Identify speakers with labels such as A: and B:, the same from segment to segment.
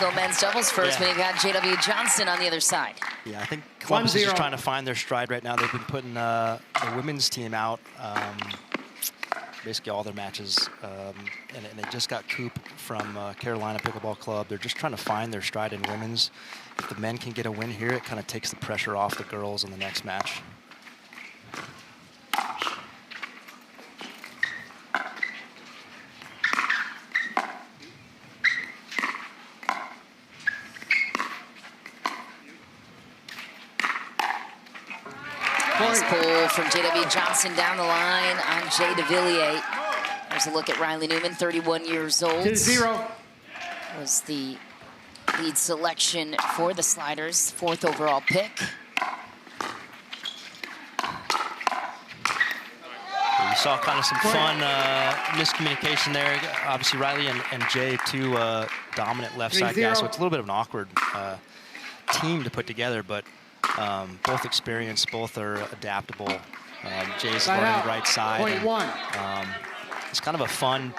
A: Go men's doubles first when you got J.W. Johnson on the other side.
B: Yeah, I think Columbus is just trying to find their stride right now. They've been putting the women's team out basically all their matches, and they just got Coop from Carolina Pickleball Club. They're just trying to find their stride in women's. If the men can get a win here, it kind of takes the pressure off the girls in the next match.
A: Nice pull from J.W. Johnson down the line on Jay DeVilliers. There's a look at Riley Newman, 31 years old.
C: 2-0.
A: Was the lead selection for the Sliders, 4th overall pick.
B: You saw kind of some fun miscommunication there. Obviously, Riley and Jay, two dominant left side guys, so it's a little bit of an awkward team to put together, but both experienced, both are adaptable. Jay's learning right side. It's kind of a fun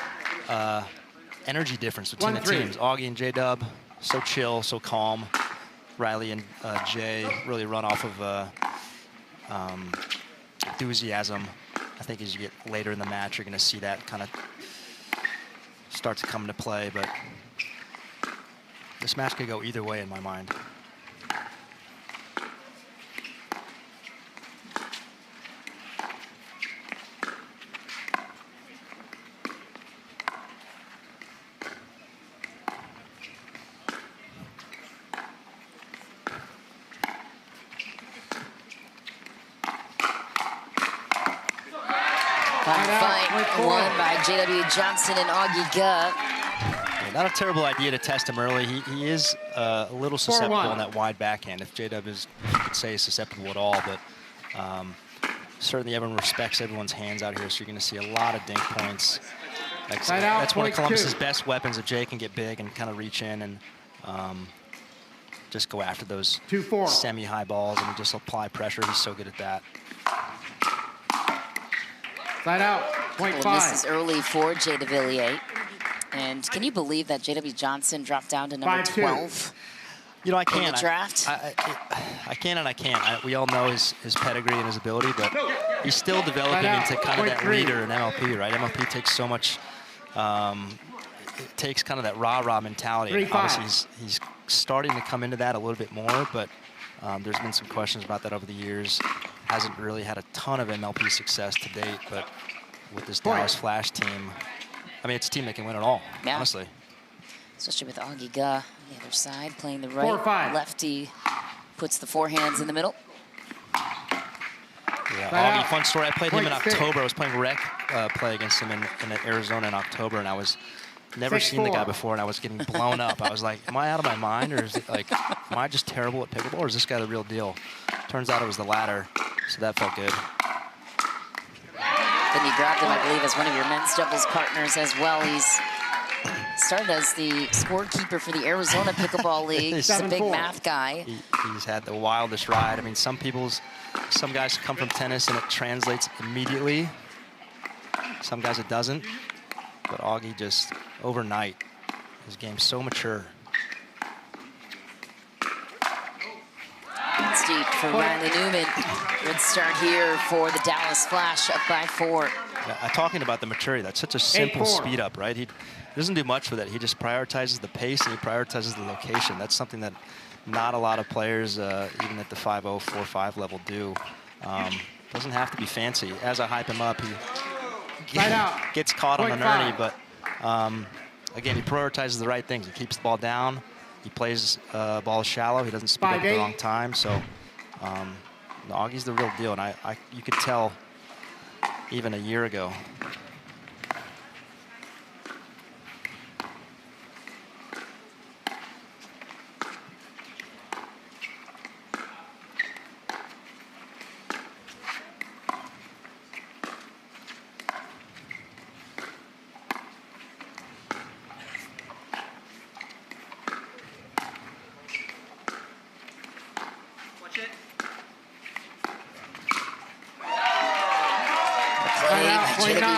B: energy difference between the teams. Augie and J-Dub, so chill, so calm. Riley and Jay really run off of enthusiasm. I think as you get later in the match, you're going to see that kind of start to come into play. But this match could go either way in my mind.
A: Won by J.W. Johnson and Augie Guh.
B: Yeah, not a terrible idea to test him early. He is a little susceptible on that wide backhand. If J-Dub is, you could say, is susceptible at all, but certainly everyone respects everyone's hands out here, so you're going to see a lot of dink points. That's one of Columbus's best weapons. If Jay can get big and kind of reach in and just go after those semi-high balls and just apply pressure. He's so good at that.
C: Side out, point 5.
A: This is early for Jay DeVilliers. And can you believe that J.W. Johnson dropped down to number 12?
B: You know, I can.
A: In the draft?
B: I can and I can't. We all know his pedigree and his ability, but he's still developing into kind of that leader in MLP, right? MLP takes so much, it takes kind of that rah-rah mentality. Obviously, he's starting to come into that a little bit more, but there's been some questions about that over the years. Hasn't really had a ton of MLP success to date, but with this Dallas Flash team, I mean, it's a team that can win it all, honestly.
A: Especially with Augie Guh on the other side, playing the right. Lefty puts the forehands in the middle.
B: Yeah, Augie, fun story. I played him in October. I was playing rec play against him in Arizona in October, and I was never seen the guy before, and I was getting blown up. I was like, am I out of my mind, or is it like, am I just terrible at pickleball, or is this guy the real deal? Turns out it was the latter, so that felt good.
A: Then you grabbed him, I believe, as one of your men's doubles partners as well. He's started as the scorekeeper for the Arizona Pickleball League. He's a big math guy.
B: He's had the wildest ride. I mean, some guys come from tennis and it translates immediately. Some guys it doesn't. But Augie just, overnight, his game's so mature.
A: It's deep for Riley Newman. Good start here for the Dallas Flash, up by 4.
B: Yeah, talking about the maturity, that's such a simple speed up, right? He doesn't do much with it. He just prioritizes the pace and he prioritizes the location. That's something that not a lot of players, even at the 5.0, 4.5 level, do. Doesn't have to be fancy. As I hype him up, he gets caught on an ernie, but again, he prioritizes the right things. He keeps the ball down. He plays ball shallow. He doesn't speed up at the wrong time. So Augie's the real deal, and you could tell even a year ago.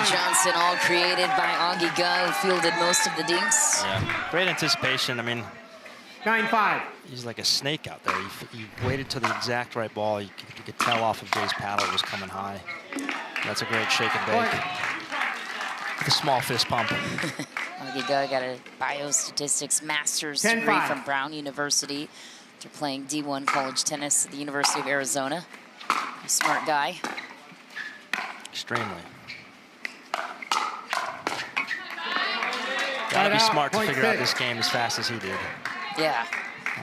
A: Johnson, all created by Augie Guh, who fielded most of the dinks.
B: Yeah, great anticipation. I mean,
C: 9-5.
B: He's like a snake out there. He waited till the exact right ball. You could tell off of Jay's paddle it was coming high. That's a great shake and bake. With a small fist pump.
A: Oggy got a biostatistics master's degree from Brown University after playing D1 college tennis at the University of Arizona. A smart guy.
B: Extremely. Gotta be smart to figure out this game as fast as he did.
A: Yeah.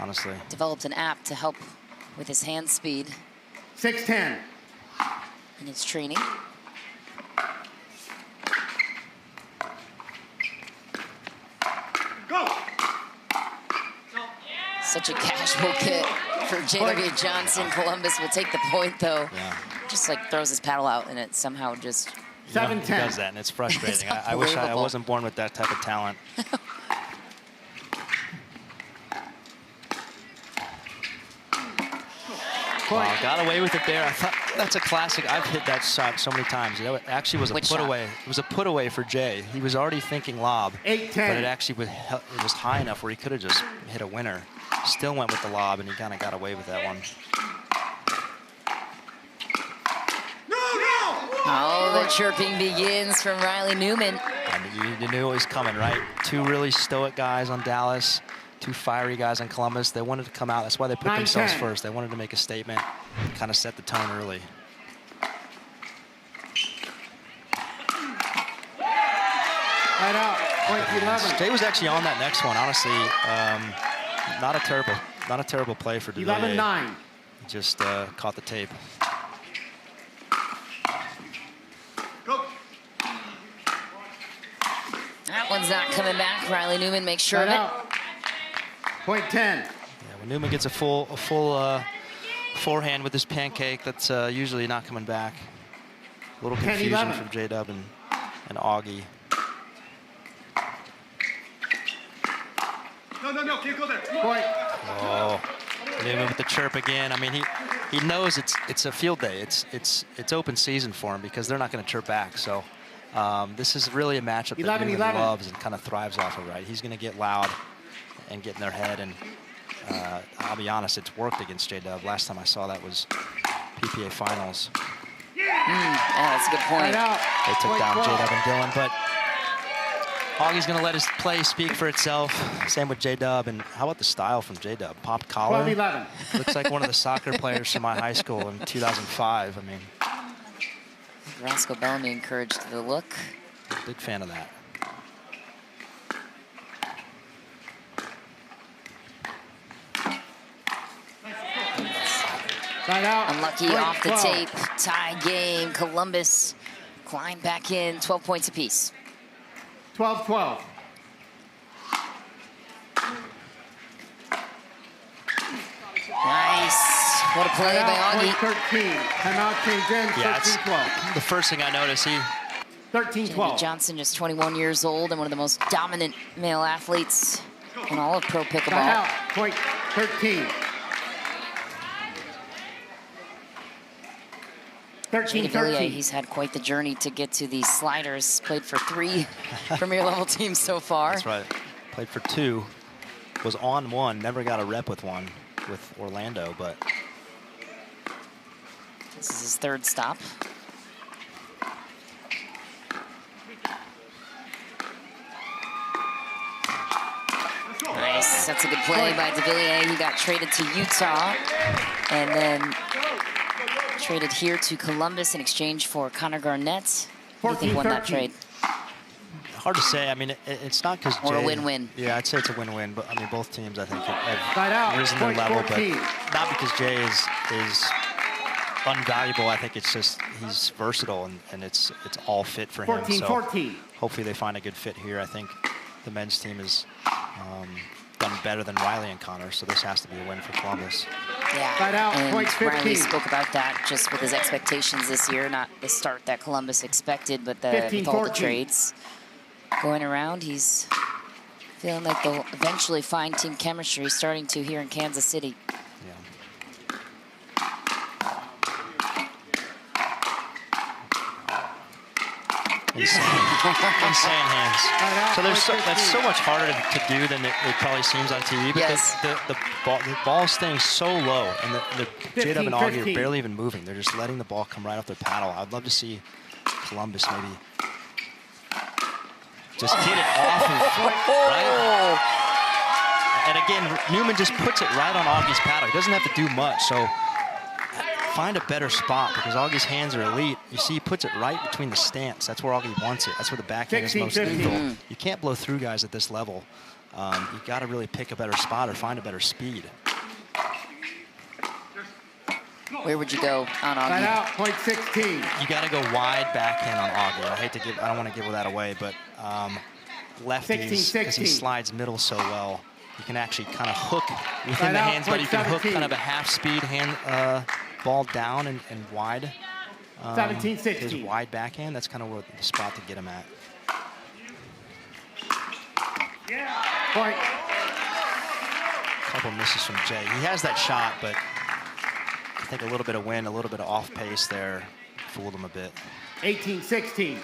B: Honestly.
A: Developed an app to help with his hand speed.
C: 6-10.
A: In his training.
C: Go.
A: Such a casual kit for J.W. Johnson. Columbus will take the point, though.
B: Yeah.
A: Just like throws his paddle out, and it somehow just...
C: 7-10.
B: He does that, and it's frustrating. I wish I wasn't born with that type of talent. Wow, got away with it there. I thought that's a classic. I've hit that shot so many times. It actually was a put away. It was a put away for Jay. He was already thinking lob,
C: 8-10.
B: but it actually was high enough where he could have just hit a winner. Still went with the lob, and he kind of got away with that one.
A: Oh, the chirping begins from Riley Newman.
B: And you knew it was coming, right? Two really stoic guys on Dallas, two fiery guys on Columbus. They wanted to come out. That's why they put themselves first. They wanted to make a statement, kind of set the tone early.
C: Right out. Point 11.
B: Jay was actually on that next one. Honestly, not a terrible play for DeVilliers.
C: 11-9.
B: Just caught the tape.
A: That one's not coming back. Riley Newman makes sure of it.
C: Point 10.
B: Yeah, when Newman gets a full forehand with his pancake, that's usually not coming back. A little confusion from J-Dub and Oggy.
C: No, can't go there. Point.
B: Oh, Newman with the chirp again. I mean, he knows it's a field day. It's open season for him because they're not going to chirp back. So this is really a matchup that Newman loves and kind of thrives off of, right? He's going to get loud and get in their head. And I'll be honest, it's worked against J-Dub. Last time I saw that was PPA finals.
A: That's a good point.
B: They took down J-Dub and Dylan, but Oggy's going to let his play speak for itself. Same with J-Dub. And how about the style from J-Dub? Popped collar.
C: 12-11.
B: Looks like one of the soccer players from my high school in 2005. I mean,
A: Roscoe Bellamy encouraged the look.
B: Big fan of that.
C: Side out.
A: Unlucky off the tape. Tie game. Columbus climbed back in. 12 points apiece.
C: 12-12.
A: Nice. What a play by Oggy.
C: 13. Timeout change in. 13-12.
B: The first thing I noticed,
C: 13-12.
A: Johnson, just 21 years old and one of the most dominant male athletes in all of pro pickleball.
C: Out. Point 13. 13-13.
A: He's had quite the journey to get to these sliders. Played for 3 premier level teams so far.
B: That's right. Played for 2. Was on 1. Never got a rep with 1 with Orlando, but
A: this is his 3rd stop. Nice. That's a good play by DeVilliers. He got traded to Utah and then traded here to Columbus in exchange for Connor Garnett. Who do you think won that trade?
B: hard to say. I mean, it's not because
A: or a win-win.
B: Yeah, I'd say it's a win-win. But I mean, both teams I think have risen their level, but not because Jay is unvaluable. I think it's just he's versatile and it's all fit for him.
C: 14-14.
B: Hopefully they find a good fit here. I think the men's team has done better than Riley and Connor, so this has to be a win for Columbus.
A: Yeah, and Riley spoke about that just with his expectations this year, not the start that Columbus expected, but with all the trades going around, he's feeling like they'll eventually find team chemistry starting to here in Kansas City.
B: Insane. Insane hands. So that's so much harder to do than it probably seems on TV. But
A: Yes.
B: the ball is staying so low, and the J-Dub and Augie are barely even moving. They're just letting the ball come right off their paddle. I'd love to see Columbus maybe just get it off of, right? And again, Newman just puts it right on Augie's paddle. He doesn't have to do much, so find a better spot because Augie's hands are elite. You see he puts it right between the stance. That's where Augie wants it. That's where the backhand is most lethal. You can't blow through guys at this level. You got to really pick a better spot or find a better speed.
A: Where would you go on Augie?
C: Right out, point 16.
B: You got to go wide backhand on Augie. I don't want to give that away, but lefties, because he slides middle so well, you can actually kind of hook within the hands, but you can hook kind of a half-speed hand ball down and wide.
C: 17-16.
B: His wide backhand, that's kind of where the spot to get him at.
C: Point.
B: Couple misses from Jay. He has that shot, but I think a little bit of wind, a little bit of off pace there fooled him a bit.
C: 18-16.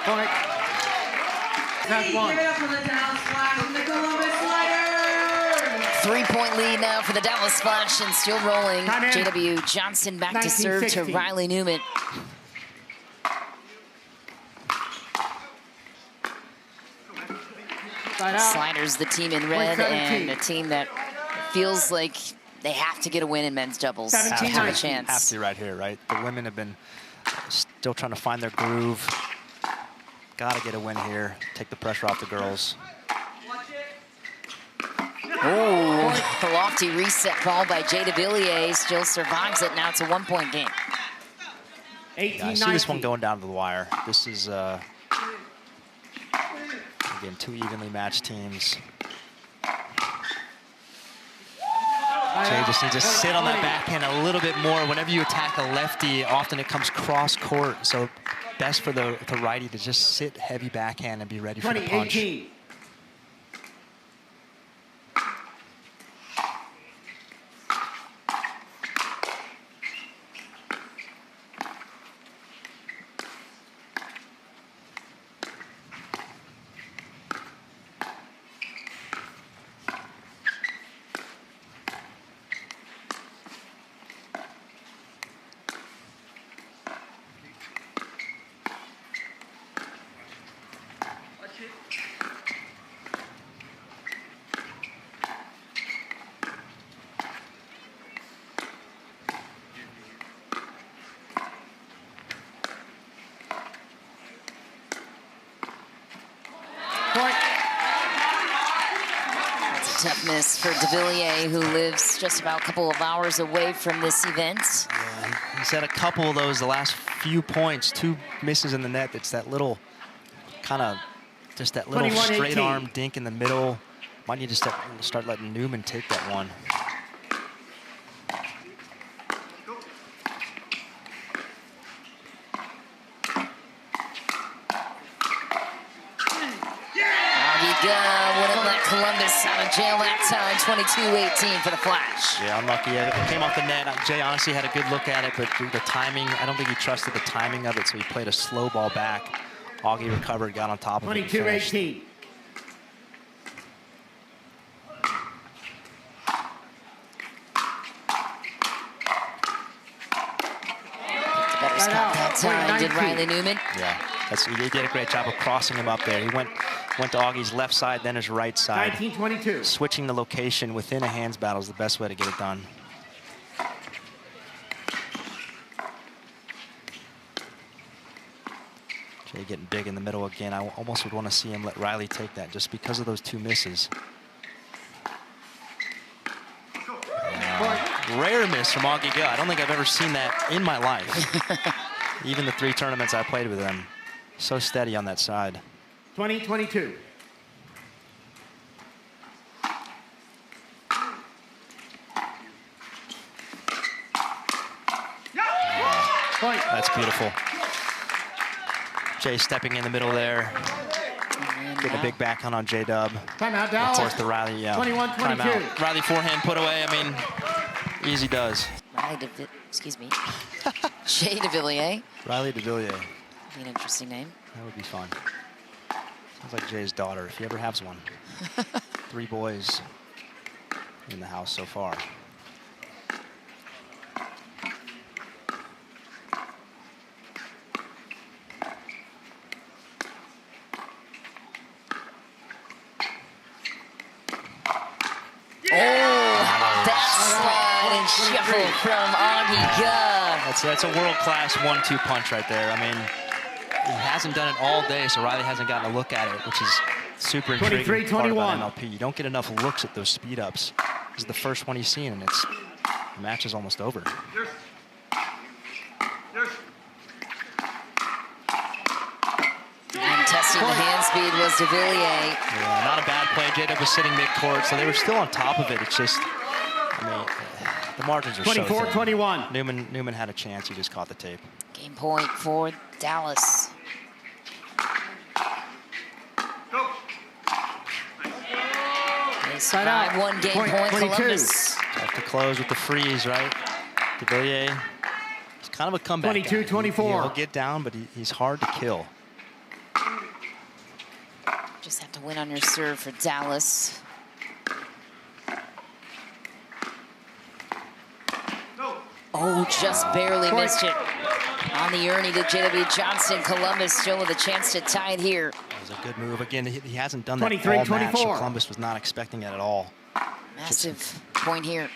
C: Point. That's one.
A: 3-point lead now for the Dallas Flash and still rolling. JW Johnson back to serve to Riley Newman. Sliders, the team in red, and a team that feels like they have to get a win in men's doubles to have a chance.
B: Have to right here, right? The women have been still trying to find their groove. Got to get a win here. Take the pressure off the girls.
A: Oh, the lofty reset ball by Jay DeVilliers still survives it. Now it's a 1-point game.
B: Yeah, I see this one going down to the wire. This is, again, two evenly matched teams. Jay just needs to sit on that backhand a little bit more. Whenever you attack a lefty, often it comes cross court. So best for the righty to just sit heavy backhand and be ready for the punch.
C: 20-18.
A: Tough miss for DeVilliers, who lives just about a couple of hours away from this event.
B: Yeah, he's had a couple of those the last few points, 2 misses in the net. It's that little kind of, just that little straight arm dink in the middle. Might need to start letting Newman take that one.
A: Wouldn't let Columbus out of jail that time. 22-18 for the Flash.
B: Yeah, unlucky. It came off the net. Jay honestly had a good look at it, but the timing, I don't think he trusted the timing of it, so he played a slow ball back. Augie recovered, got on top of it.
C: 22-18.
A: Better spot that time, did Riley Newman.
B: Yeah, he did a great job of crossing him up there. He went to Augie's left side, then his right side.
C: 19-22.
B: Switching the location within a hands battle is the best way to get it done. Jay getting big in the middle again. I almost would want to see him let Riley take that just because of those 2 misses. Rare miss from Augie Go. I don't think I've ever seen that in my life. Even the 3 tournaments I played with him. So steady on that side.
C: 20-22.
B: That's beautiful. Jay stepping in the middle there. Getting a big backhand on J-Dub.
C: Timeout,
B: Of course, the Riley,
C: 21-22.
B: Riley forehand put away. I mean, Easy does.
A: Excuse me. Jay DeVilliers.
B: Riley DeVilliers.
A: Be an interesting name.
B: That would be fun. Sounds like Jay's daughter, if he ever has one. 3 boys in the house so far.
A: Shuffle from Ogio.
B: That's a world-class 1-2 punch right there. I mean, he hasn't done it all day, so Riley hasn't gotten a look at it, which is super intriguing part about MLP. You don't get enough looks at those speed-ups. This is the first one he's seen, and the match is almost over.
A: And testing the hand speed was DeVilliers.
B: Yeah, not a bad play. J-Dub was sitting mid-court, so they were still on top of it. It's just, I mean, the margins are
C: 24-21.
B: Newman had a chance. He just caught the tape.
A: Game point for Dallas. Side out. 1 game point, Columbus.
B: Tough to close with the freeze, right? DeVilliers, it's kind of a comeback.
C: 22-24.
B: He'll get down, but he's hard to kill.
A: Just have to win on your serve for Dallas. Oh, just barely missed it. On the Ernie to J.W. Johnson. Columbus still with a chance to tie it here.
B: That was a good move. Again, he hasn't done that all match, so Columbus was not expecting it at all.
A: Massive point here.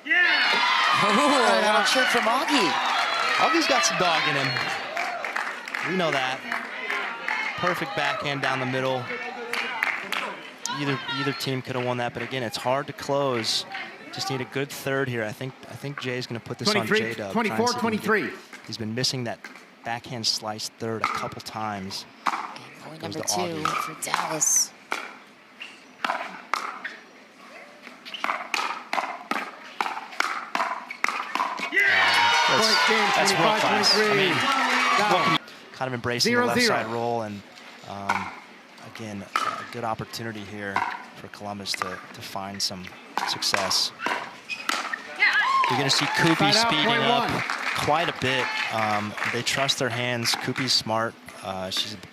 A: Yeah! Oh, a little trick from Augie.
B: Augie's got some dog in him. We know that. Perfect backhand down the middle. Either team could have won that, but again, it's hard to close. Just need a good third here. I think Jay's going to put this on J-Dub.
C: 24-23.
B: He's been missing that backhand slice third a couple times.
A: Game point number 2 for Dallas.
B: That's world class. I mean, Vulcan kind of embracing the left side roll, and again, a good opportunity here for Columbus to find some success. You're going to see Koopy speeding up quite a bit. They trust their hands. Koopy's smart.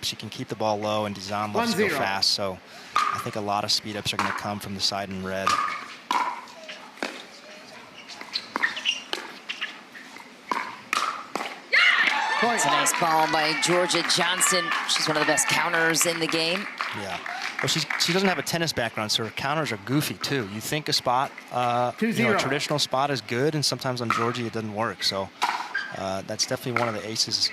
B: She can keep the ball low, and Dizan loves to go fast. So I think a lot of speed ups are going to come from the side in red.
A: It's a nice ball by Georgia Johnson. She's one of the best counters in the game.
B: Yeah. Well, she doesn't have a tennis background, so her counters are goofy, too. You think a spot, a traditional spot is good, and sometimes on Georgie it doesn't work. So that's definitely one of the aces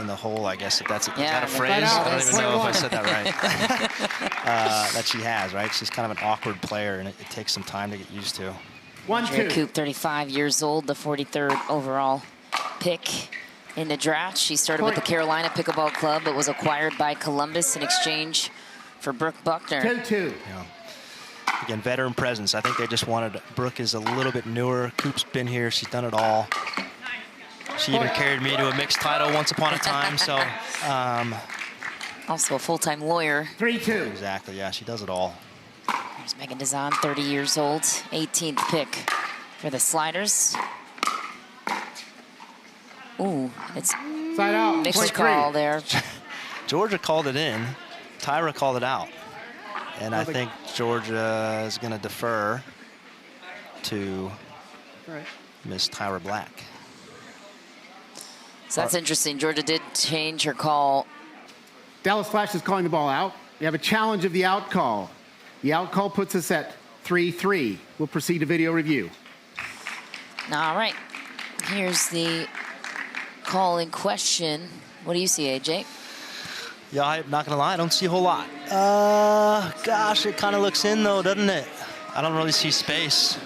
B: in the hole, I guess. Is that a phrase? I don't even know if I said that right. That she has, right? She's kind of an awkward player, and it takes some time to get used to.
A: 1-2. Koop, 35 years old, the 43rd overall pick in the draft. She started with the Carolina Pickleball Club, but was acquired by Columbus in exchange for Brooke Buckner.
C: 2-2.
B: Yeah. Again, veteran presence. I think they just wanted. Brooke is a little bit newer. Koop's been here. She's done it all. She even carried me to a mixed title once upon a time. So.
A: Also a full-time lawyer.
C: 3-2.
B: Exactly. Yeah, she does it all.
A: There's Megan Dizan, 30 years old, 18th pick for the Sliders. Ooh, it's
C: side out.
A: Mixed call there.
B: Georgia called it in. Tyra called it out. And I think Georgia is going to defer to Miss Tyra Black.
A: So that's interesting. Georgia did change her call.
C: Dallas Flash is calling the ball out. We have a challenge of the out call. The out call puts us at 3-3. We'll proceed to video review.
A: All right. Here's the call in question. What do you see, AJ?
B: Yeah, I'm not gonna lie, I don't see a whole lot. Gosh, it kind of looks in though, doesn't it? I don't really see space.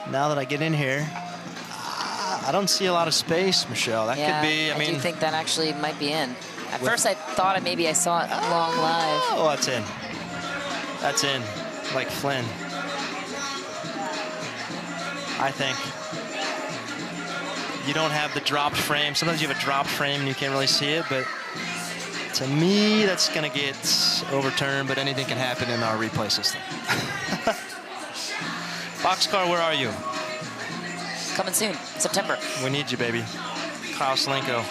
B: Now that I get in here, I don't see a lot of space, Michelle. That could be, I mean.
A: I do think that actually might be in. At first I thought maybe I saw it long live.
B: Oh, that's in. That's in, like Flynn. I think. You don't have the dropped frame. Sometimes you have a dropped frame and you can't really see it, but To me, that's going to get overturned, but anything can happen in our replay system. Boxcar, where are you?
A: Coming soon, September.
B: We need you, baby. Kyle Slenko.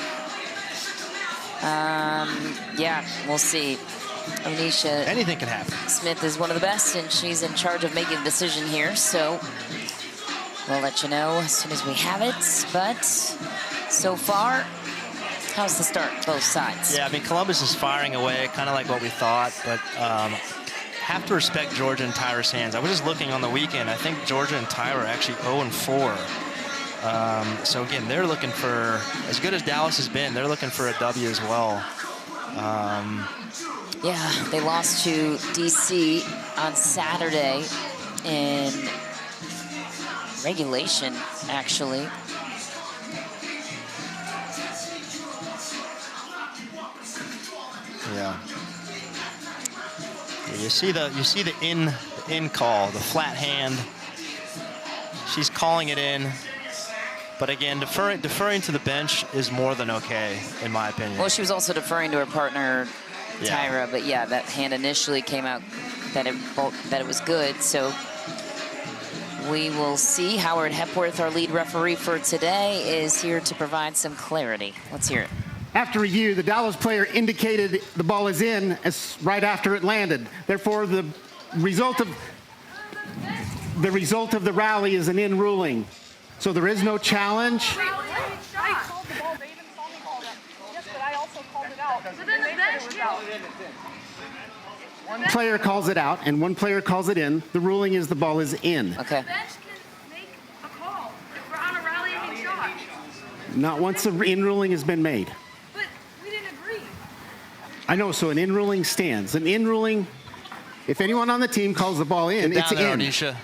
A: Yeah, we'll see. Anisha
B: Anything can happen.
A: Smith is one of the best, and she's in charge of making the decision here, so we'll let you know as soon as we have it. But so far, how's the start, both sides?
B: Yeah, I mean, Columbus is firing away, kind of like what we thought, but have to respect Georgia and Tyra's hands. I was just looking on the weekend. I think Georgia and Tyra are actually 0-4. So again, they're looking for, as good as Dallas has been, they're looking for a W as well.
A: Yeah, they lost to DC on Saturday in regulation, actually.
B: Yeah. You see the in call, the flat hand. She's calling it in. But again, deferring to the bench is more than okay, in my opinion.
A: Well, she was also deferring to her partner, Tyra. But yeah, that hand initially came out that it was good. So we will see. Howard Hepworth, our lead referee for today, is here to provide some clarity. Let's hear it.
C: After review, the Dallas player indicated the ball is in right after it landed. Therefore, the result of the rally is an in ruling. So there is no challenge.
D: I called the ball. They even saw me call that. Yes, but I also called it out. But then the bench
C: One player calls it out, and one player calls it in. The ruling is the ball is in.
A: Okay.
D: The bench can make a call if we're on a rallying shot.
C: Not once the in ruling has been made.
D: But we didn't agree.
C: I know, so an in ruling stands. An in ruling, if anyone on the team calls the ball in,
B: Get
C: it's
B: down there,
C: in.
B: Anisha.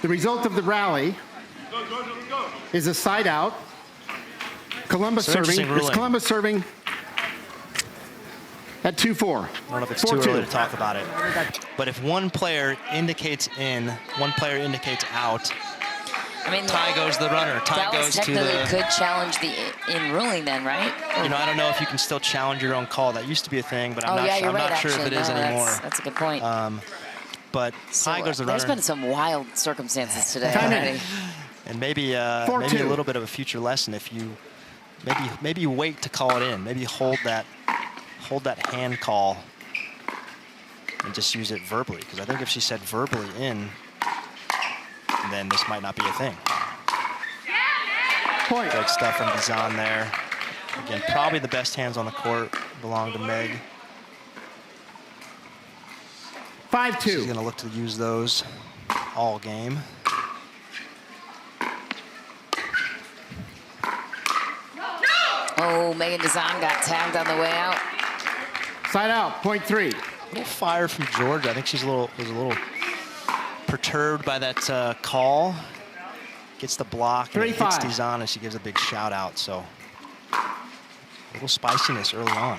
C: The result of the rally is a side out. Columbus serving. It's Columbus serving at 2-4.
B: I don't know if it's too early to talk about it. But if one player indicates in, one player indicates out,
A: I mean,
B: tie goes to the runner. Tie
A: Dallas
B: goes to the...
A: technically could challenge the in ruling then, right?
B: You know, I don't know if you can still challenge your own call. That used to be a thing, but I'm
A: you're
B: not
A: right,
B: sure
A: actually.
B: if it is anymore.
A: That's a good point.
B: But
A: So,
B: tie goes to the
A: there's
B: runner.
A: been some wild circumstances today
C: Time in.
A: already.
B: And maybe a little bit of a future lesson if you maybe you wait to call it in. Maybe hold that hand call and just use it verbally. Because I think if she said verbally in, then this might not be a thing.
C: Point.
B: Good stuff from Dizan there. Again, probably the best hands on the court belong to Meg.
C: 5-2.
B: She's going to look to use those all game.
A: Oh, Megan Dizan got tagged on the way out.
C: Side out, point 3.
B: A little fire from Georgia. I think she's was a little perturbed by that call. Gets the block and it hits Dizan, and she gives a big shout out. So a little spiciness early on.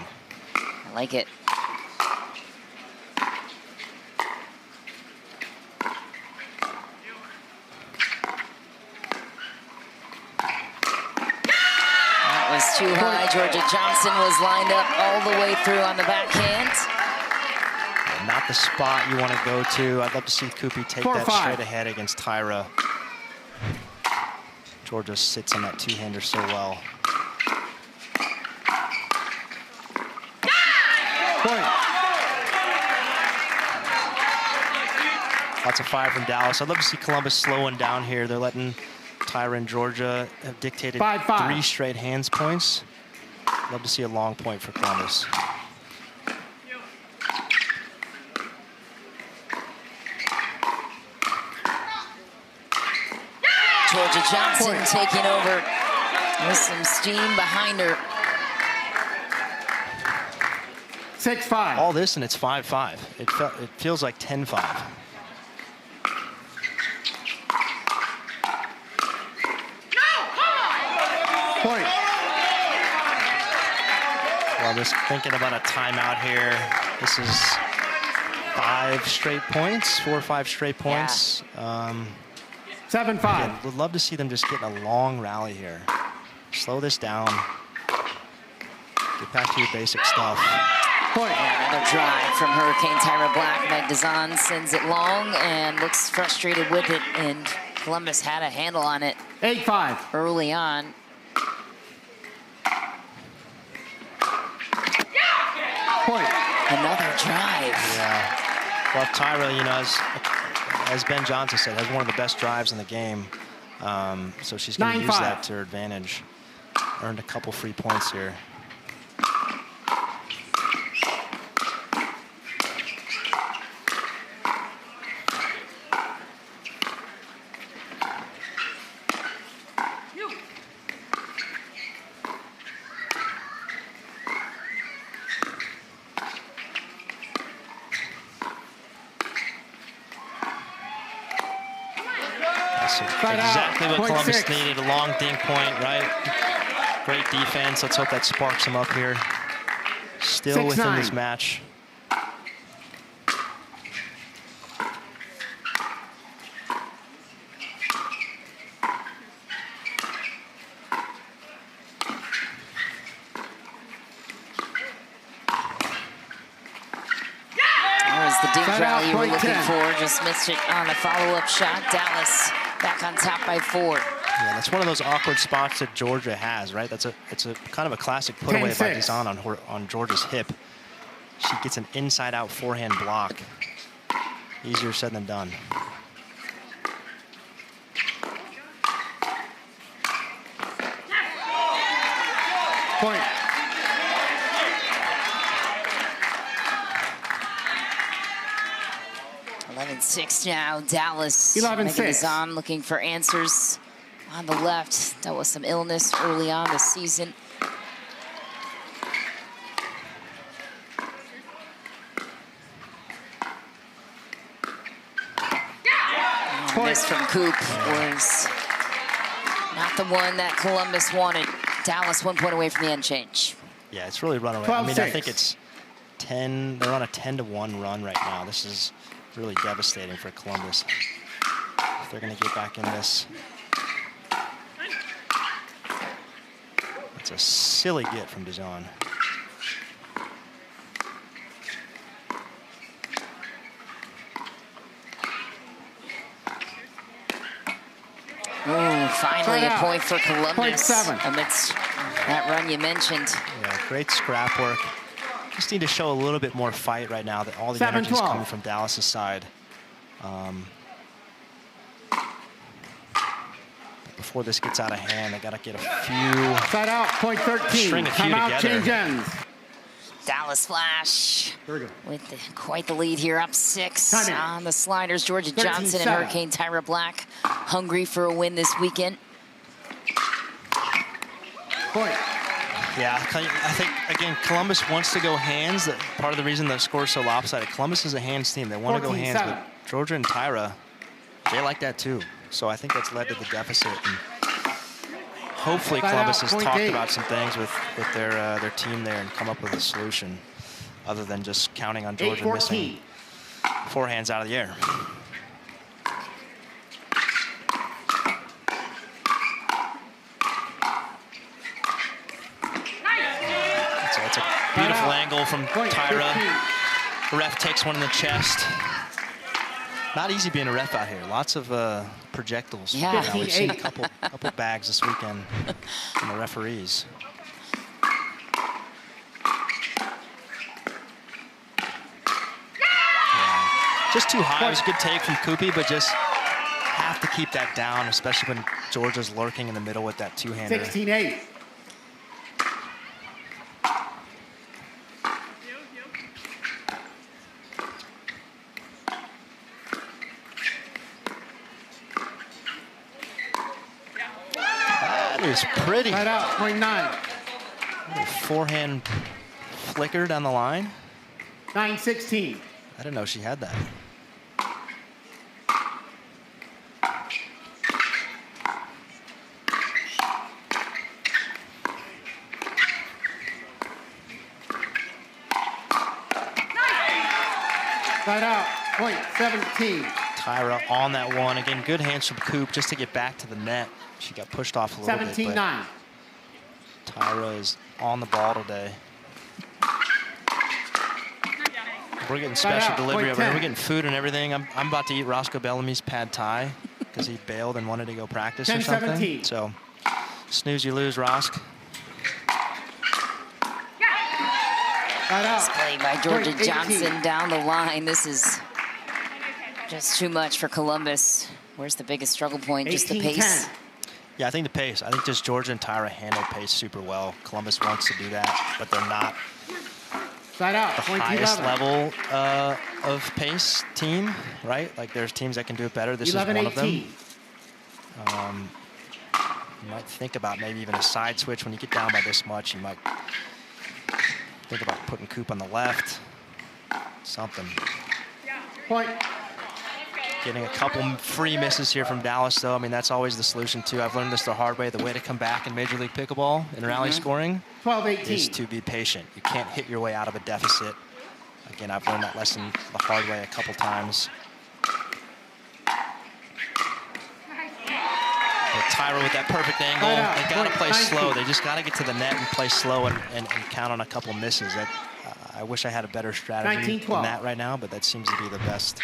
A: I like it. Too high. Georgia Johnson was lined up all the way through on the backhand.
B: Not the spot you want to go to. I'd love to see Koopy take that straight ahead against Tyra. Georgia sits on that two-hander so well.
C: Point.
B: Lots of fire from Dallas. I'd love to see Columbus slowing down here. They're letting Tyra and Georgia have dictated 3 straight hands points. Love to see a long point for Columbus.
A: Georgia Johnson taking over with some steam behind her.
C: 6-5.
B: All this and it's 5-5. It feels like 10-5.
C: Point.
B: Well, just thinking about a timeout here. This is 5 straight points, 4 or 5 straight points.
C: 7-5.
B: Again, would love to see them just getting a long rally here. Slow this down. Get back to your basic stuff.
C: Point.
A: Yeah, another drive from Hurricane Tyra Black. Meg Dazan sends it long and looks frustrated with it, and Columbus had a handle on it
C: 8-5.
A: early on.
C: Point.
A: Another drive.
B: Yeah. Well, Tyra, you know, as Ben Johnson said, has one of the best drives in the game. So she's going to use that to her advantage. Earned a couple free points here. Exactly what Columbus needed, a long dink point, right? Great defense. Let's hope that sparks them up here. Still within this match.
A: There's the dink rally you were looking for. Just missed it on a follow-up shot. Dallas back on top by 4.
B: Yeah, that's one of those awkward spots that Georgia has, right? It's a kind of a classic put away by Dazan on Georgia's hip. She gets an inside-out forehand block. Easier said than done.
C: Point.
A: Six now, Dallas.
C: 11-6.
A: Dazan looking for answers on the left. Dealt with some illness early on this season. Miss from Coop was not the one that Columbus wanted. Dallas 1 point away from the end change.
B: Yeah, it's really run away. I mean, I think it's 10. They're on a 10-1 run right now. This is really devastating for Columbus. If they're going to get back in this. It's a silly get from Dazan.
A: Ooh, finally a point for Columbus. Amidst that run you mentioned.
B: Yeah, great scrap work. Just need to show a little bit more fight right now. That all the energy is coming from Dallas's side. Before this gets out of hand, they got to get a few.
C: Side out, point 13.
B: String a few together.
C: Change ends.
A: Dallas Flash with quite the lead here, up 6 on the sliders. Georgia Johnson and Hurricane Tyra Black hungry for a win this weekend.
C: Point.
B: Yeah, I think, again, Columbus wants to go hands. Part of the reason the score is so lopsided. Columbus is a hands team. They want to go hands, but Georgia and Tyra, they like that too. So I think that's led to the deficit. And hopefully Columbus has talked about some things with their team there and come up with a solution other than just counting on Georgia missing forehands out of the air. It's a beautiful angle from Tyra. The ref takes one in the chest. Not easy being a ref out here. Lots of projectiles.
A: Yeah.
B: You know, we've seen a couple bags this weekend from the referees. Yeah. Just too high. It was a good take from Koopy, but just have to keep that down, especially when Georgia's lurking in the middle with that two-hander.
C: 16-8.
B: Is pretty.
C: Right out, point 9.
B: Forehand flicker down the line.
C: 9-16.
B: I didn't know she had that.
C: Right out, point 17.
B: Tyra on that one. Again, good hands from Coop just to get back to the net. She got pushed off a little bit.
C: 17-9.
B: Tyra is on the ball today. We're getting special delivery
C: point
B: over here.
C: 10.
B: We're getting food and everything. I'm about to eat Roscoe Bellamy's pad thai because he bailed and wanted to go practice or something.
C: 10-17.
B: So snooze, you lose, Rosk.
A: It's played by Georgia
C: Point 18.
A: Johnson down the line. This is just too much for Columbus. Where's the biggest struggle point? Just the pace.
C: 18-10.
B: Yeah, I think the pace. I think just Georgia and Tyra handle pace super well. Columbus wants to do that, but they're not
C: Side out.
B: the
C: Point
B: highest
C: 11.
B: level of pace team, right? Like there's teams that can do it better. This is one of them.
C: 11-18.
B: You might think about maybe even a side switch when you get down by this much. You might think about putting Coop on the left. Something.
C: Point.
B: Getting a couple free misses here from Dallas, though. I mean, that's always the solution, too. I've learned this the hard way. The way to come back in Major League Pickleball in rally scoring
C: 12-18.
B: is to be patient. You can't hit your way out of a deficit. Again, I've learned that lesson the hard way a couple times. But Tyra with that perfect angle. They got to play slow. They just got to get to the net and play slow and count on a couple misses. That I wish I had a better strategy than that right now, but that seems to be the best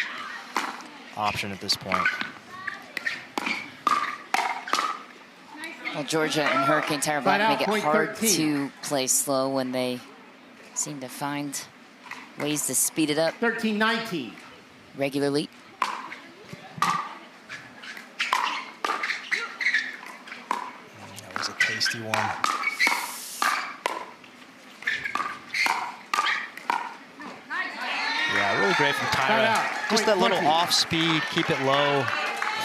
B: option at this point.
A: Well, Georgia and Hurricane Tyra Black make it
C: point
A: hard
C: 13.
A: to play slow when they seem to find ways to speed it up
C: 13-19.
A: regularly.
B: That was a tasty one. Yeah, really great from Tyra. Just that little off speed, keep it low,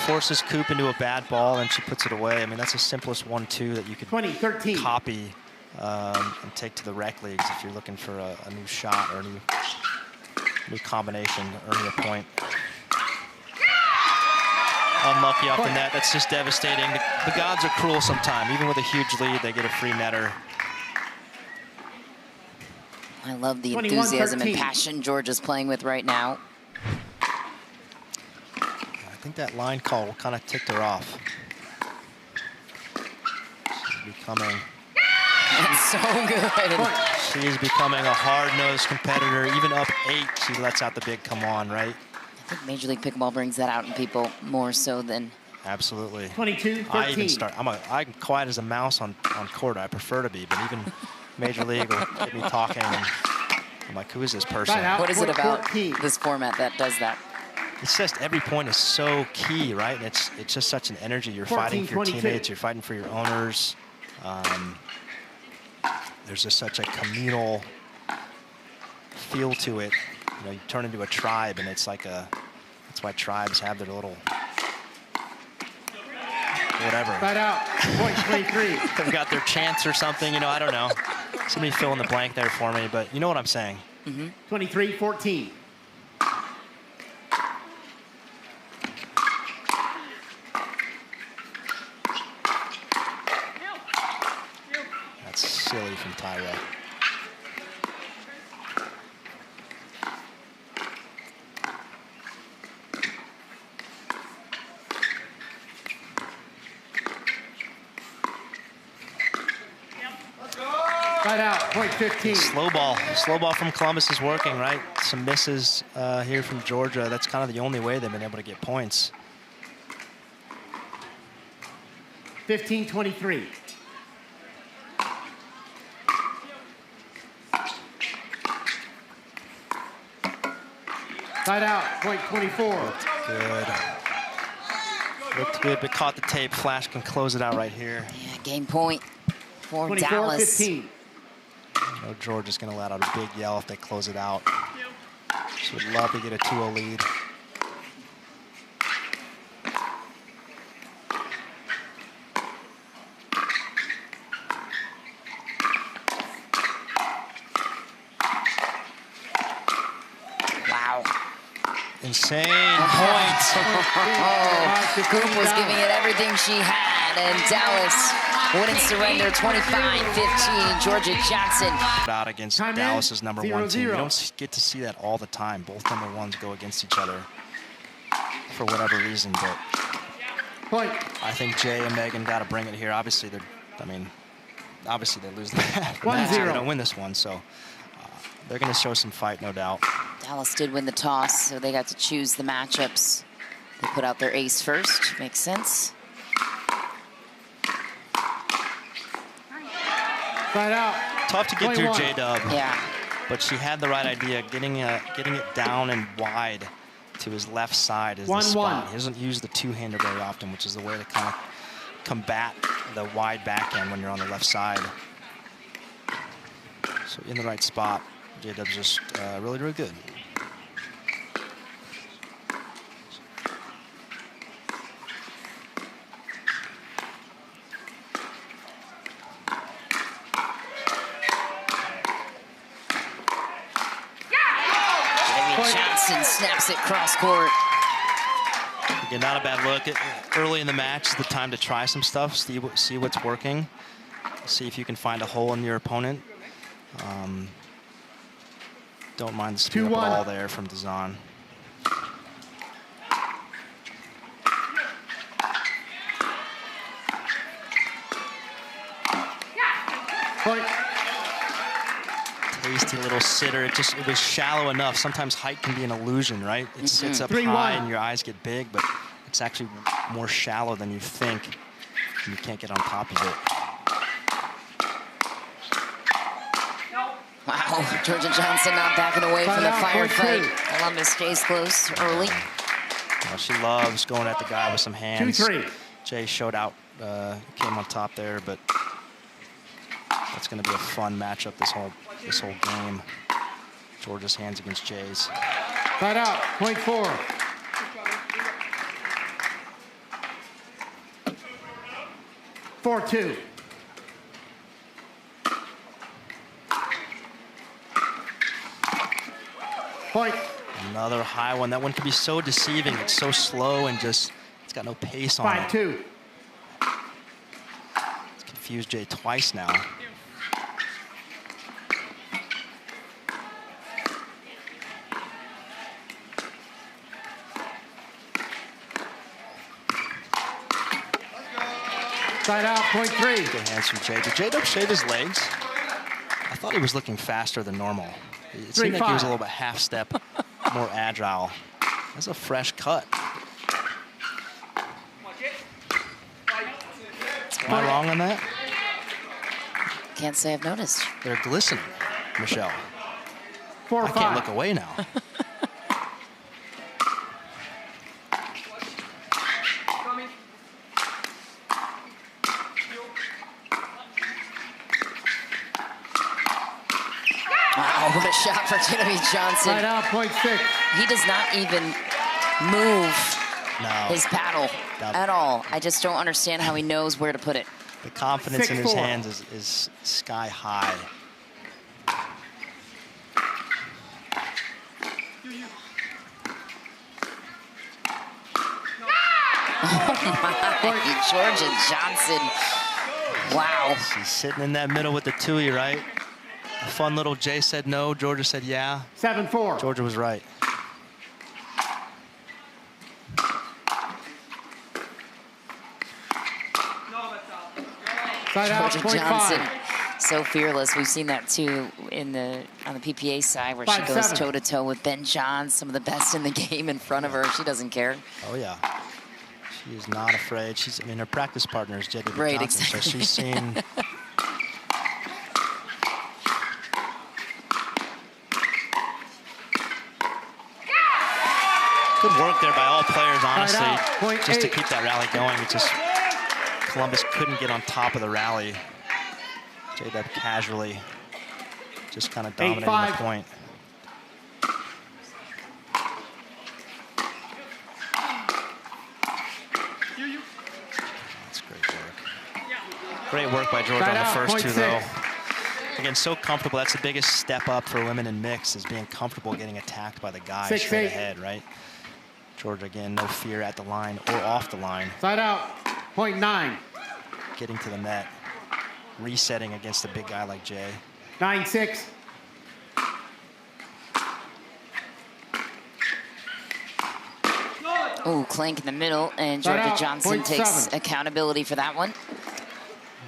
B: forces Coop into a bad ball, and she puts it away. I mean, that's the simplest 1-2 that you could
C: 20-13.
B: copy and take to the rec leagues if you're looking for a new shot or a new combination, earning a point. Unlucky off the net. That's just devastating. The gods are cruel sometimes. Even with a huge lead, they get a free netter.
A: I love the enthusiasm and
C: 21-13.
A: passion Georgia's playing with right now.
B: I think that line call kind of ticked her off. She's becoming...
A: It's so good.
B: She is becoming a hard-nosed competitor. Even up 8, she lets out the big come on, right?
A: I think Major League Pickleball brings that out in people more so than...
B: Absolutely.
C: 22-13.
B: I even start. I'm quiet as a mouse on court. I prefer to be, but even Major League will get me talking. And I'm like, who is this person?
A: What is it about
C: 14.
A: this format that does that?
B: It's just every point is so key, right? And it's just such an energy. You're fighting for your
C: 14-22.
B: teammates. You're fighting for your owners. There's just such a communal feel to it. You know, you turn into a tribe, and it's like a. That's why tribes have their little. Whatever.
C: Side out. Point 23.
B: They've got their chants or something, you know, I don't know. Somebody fill in the blank there for me, but you know what I'm saying.
C: 23-14.
B: That's silly from Tyra.
C: Side out. Point 15.
B: Slow ball from Columbus is working, right? Some misses here from Georgia. That's kind of the only way they've been able to get points.
C: 15-23. Side out. Point 24.
B: Good. Looked good, but caught the tape. Flash can close it out right here.
A: Yeah, game point for Dallas.
C: 24-15.
B: I know Georgia's going to let out a big yell if they close it out. She would love to get a 2-0 lead.
A: Wow.
B: Insane points.
A: Coop was giving it everything she had, and Dallas wouldn't surrender. 25-15. Georgia Johnson.
B: Out against
C: Time in.
B: Dallas's number 1 team. You
C: 0-0.
B: don't get to see that all the time. Both number 1s go against each other for whatever reason, but
C: Point.
B: I think Jay and Megan got to bring it here. Obviously, obviously they lose the match.
C: 1-0.
B: They don't win this one, so They're going to show some fight, no doubt.
A: Dallas did win the toss, so they got to choose the matchups. They put out their ace first. Makes sense.
C: Side out.
B: Tough to get through J-Dub.
A: Yeah.
B: But she had the right idea, getting it down and wide to his left side is the spot. He doesn't use the two-hander very often, which is the way to kind of combat the wide backhand when you're on the left side. So in the right spot, J-Dub's just really, really good.
A: Johnson snaps it cross court.
B: Again, not a bad look. Early in the match is the time to try some stuff, see what's working, see if you can find a hole in your opponent. Don't mind the spin up ball there from Dazan.
C: Point.
B: Tasty little sitter. It was shallow enough. Sometimes height can be an illusion, right? It sits up high and your eyes get big, but it's actually more shallow than you think. And you can't get on top of it.
A: Wow, Georgia Johnson not backing away from the firefight. Columbus stays close early.
B: Well, she loves going at the guy with some hands.
C: 2-3.
B: Jay showed out, came on top there, but that's going to be a fun matchup this whole game. Georgia's hands against Jay's.
C: Side out, point 4. Four, 2. Point.
B: Another high one. That one can be so deceiving. It's so slow and just, it's got no pace on it.
C: 5-2.
B: It's confused Jay twice now.
C: Side out, point 3.
B: Good hands from Jay. Did J-Dub shave his legs? I thought he was looking faster than normal. It seemed like he was a little bit half step more agile. That's a fresh cut. Am I wrong on that?
A: Can't say I've noticed.
B: They're glistening, Michelle.
C: 4-5.
B: I can't look away now.
A: Wow, what a shot for Jimmy Johnson.
C: Side out, point 6.
A: He does not even move his paddle
B: No.
A: at all. I just don't understand how he knows where to put it.
B: The confidence in his
C: 6-4.
B: hands is sky high.
A: Oh my, Georgia Johnson. Wow.
B: She's sitting in that middle with the Tui, right? A fun little Jay said no, Georgia said yeah.
C: 7-4.
B: Georgia was right.
C: Side out,
A: Georgia
C: point
A: Johnson,
C: 5.
A: so fearless. We've seen that too on the PPA side where she goes
C: 5-7.
A: toe-to-toe with Ben Johns, some of the best in the game in front of her. She doesn't care.
B: Oh yeah. She is not afraid. I mean, her practice partner is Jedi
A: Right,
B: Johnson,
A: exactly.
B: so she's seen. Good work there by all players, honestly, just to keep that rally going. It's just Columbus couldn't get on top of the rally. J-Dub casually just kind of dominating the point. That's great work. Great work by Georgia on the first two, though. Again, so comfortable. That's the biggest step up for women in mix, is being comfortable getting attacked by the guy straight ahead, right? Georgia, again, no fear at the line or off the line.
C: Side out, point 9.
B: Getting to the net, resetting against a big guy like Jay.
C: 9-6.
A: Oh, clank in the middle, and Georgia
C: out,
A: Johnson
C: point
A: takes
C: 7.
A: accountability for that one.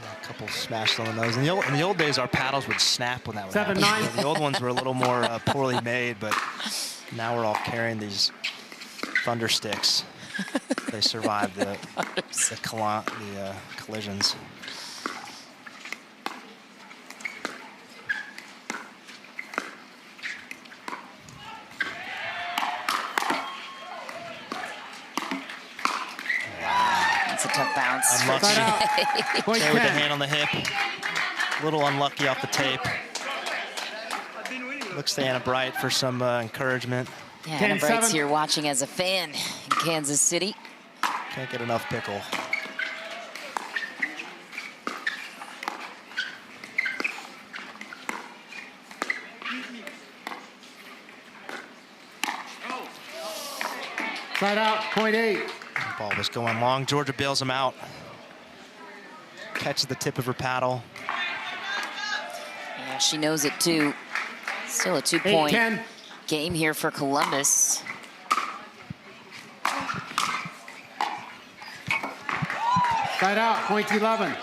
B: A couple smashed on the nose. In the old days, our paddles would snap when that would
C: 7-9.
B: happen. The old ones were a little more poorly made, but now we're all carrying these thunder sticks. They survived the collisions.
A: That's a tough bounce.
B: Unlucky.
C: Point
B: There with the
C: 10.
B: hand on the hip. A little unlucky off the tape. Looks to Anna Bright for some encouragement.
A: Yeah, Anna
C: 10-7.
A: Bright's here watching as a fan in Kansas City.
B: Can't get enough pickle.
C: Side out, point 8.
B: Ball was going long. Georgia bails him out. Catches the tip of her paddle.
A: Yeah, she knows it too. Still a 2-point
C: 8-10.
A: game here for Columbus.
C: Side out, point 11.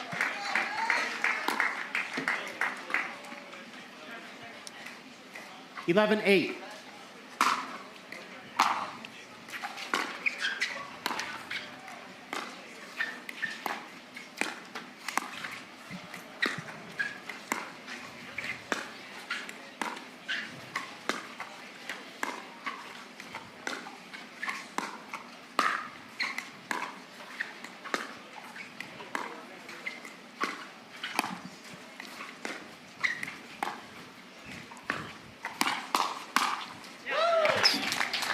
C: (11-8).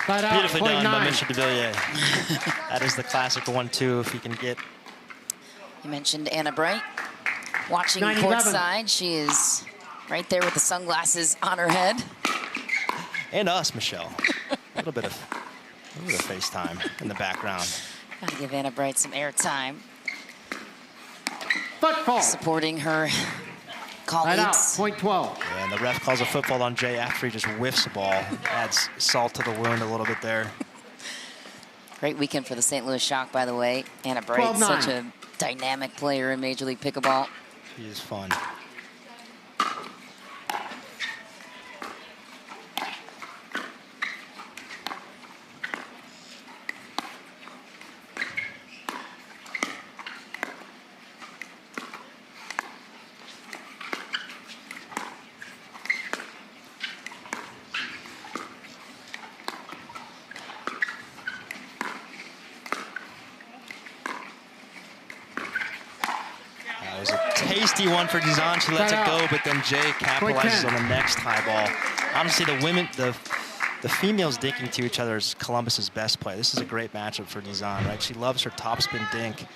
C: Side out,
B: Beautifully
C: point
B: done by
C: 9.
B: Michel DeVilliers. That is the classic 1-2 if he can get.
A: You mentioned Anna Bright watching
C: 9-11.
A: courtside. She is right there with the sunglasses on her head.
B: And us, Michelle. A little bit of FaceTime in the background.
A: Gotta give Anna Bright some airtime.
C: Football.
A: Supporting her
C: Side out,
A: colleagues.
C: point 12.
B: And the ref calls a football on Jay after he just whiffs the ball. Adds salt to the wound a little bit there.
A: Great weekend for the St. Louis Shock, by the way. Anna Bright,
C: 12-9.
A: such a dynamic player in Major League Pickleball.
B: He is fun. That was a tasty one for Dizan. She lets it go, but then Jay capitalizes on the next high ball. Honestly, the females dinking to each other is Columbus's best play. This is a great matchup for Dizan, right? She loves her topspin dink.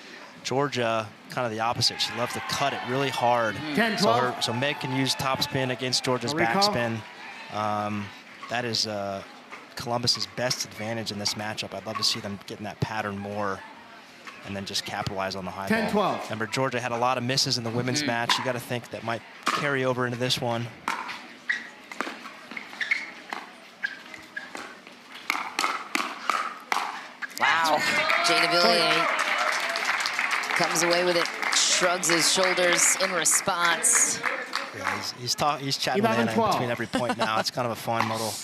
B: Georgia, kind of the opposite. She loves to cut it really hard.
C: 10-12.
B: So Meg can use topspin against Georgia's backspin. That is Columbus's best advantage in this matchup. I'd love to see them getting that pattern more and then just capitalize on the high ball.
C: 10-12.
B: Remember, Georgia had a lot of misses in the women's match. You got to think that might carry over into this one.
A: Wow. Jay DeVilliers comes away with it, shrugs his shoulders in response.
B: Yeah, he's chatting with Anna in between every point now. It's kind of a fun little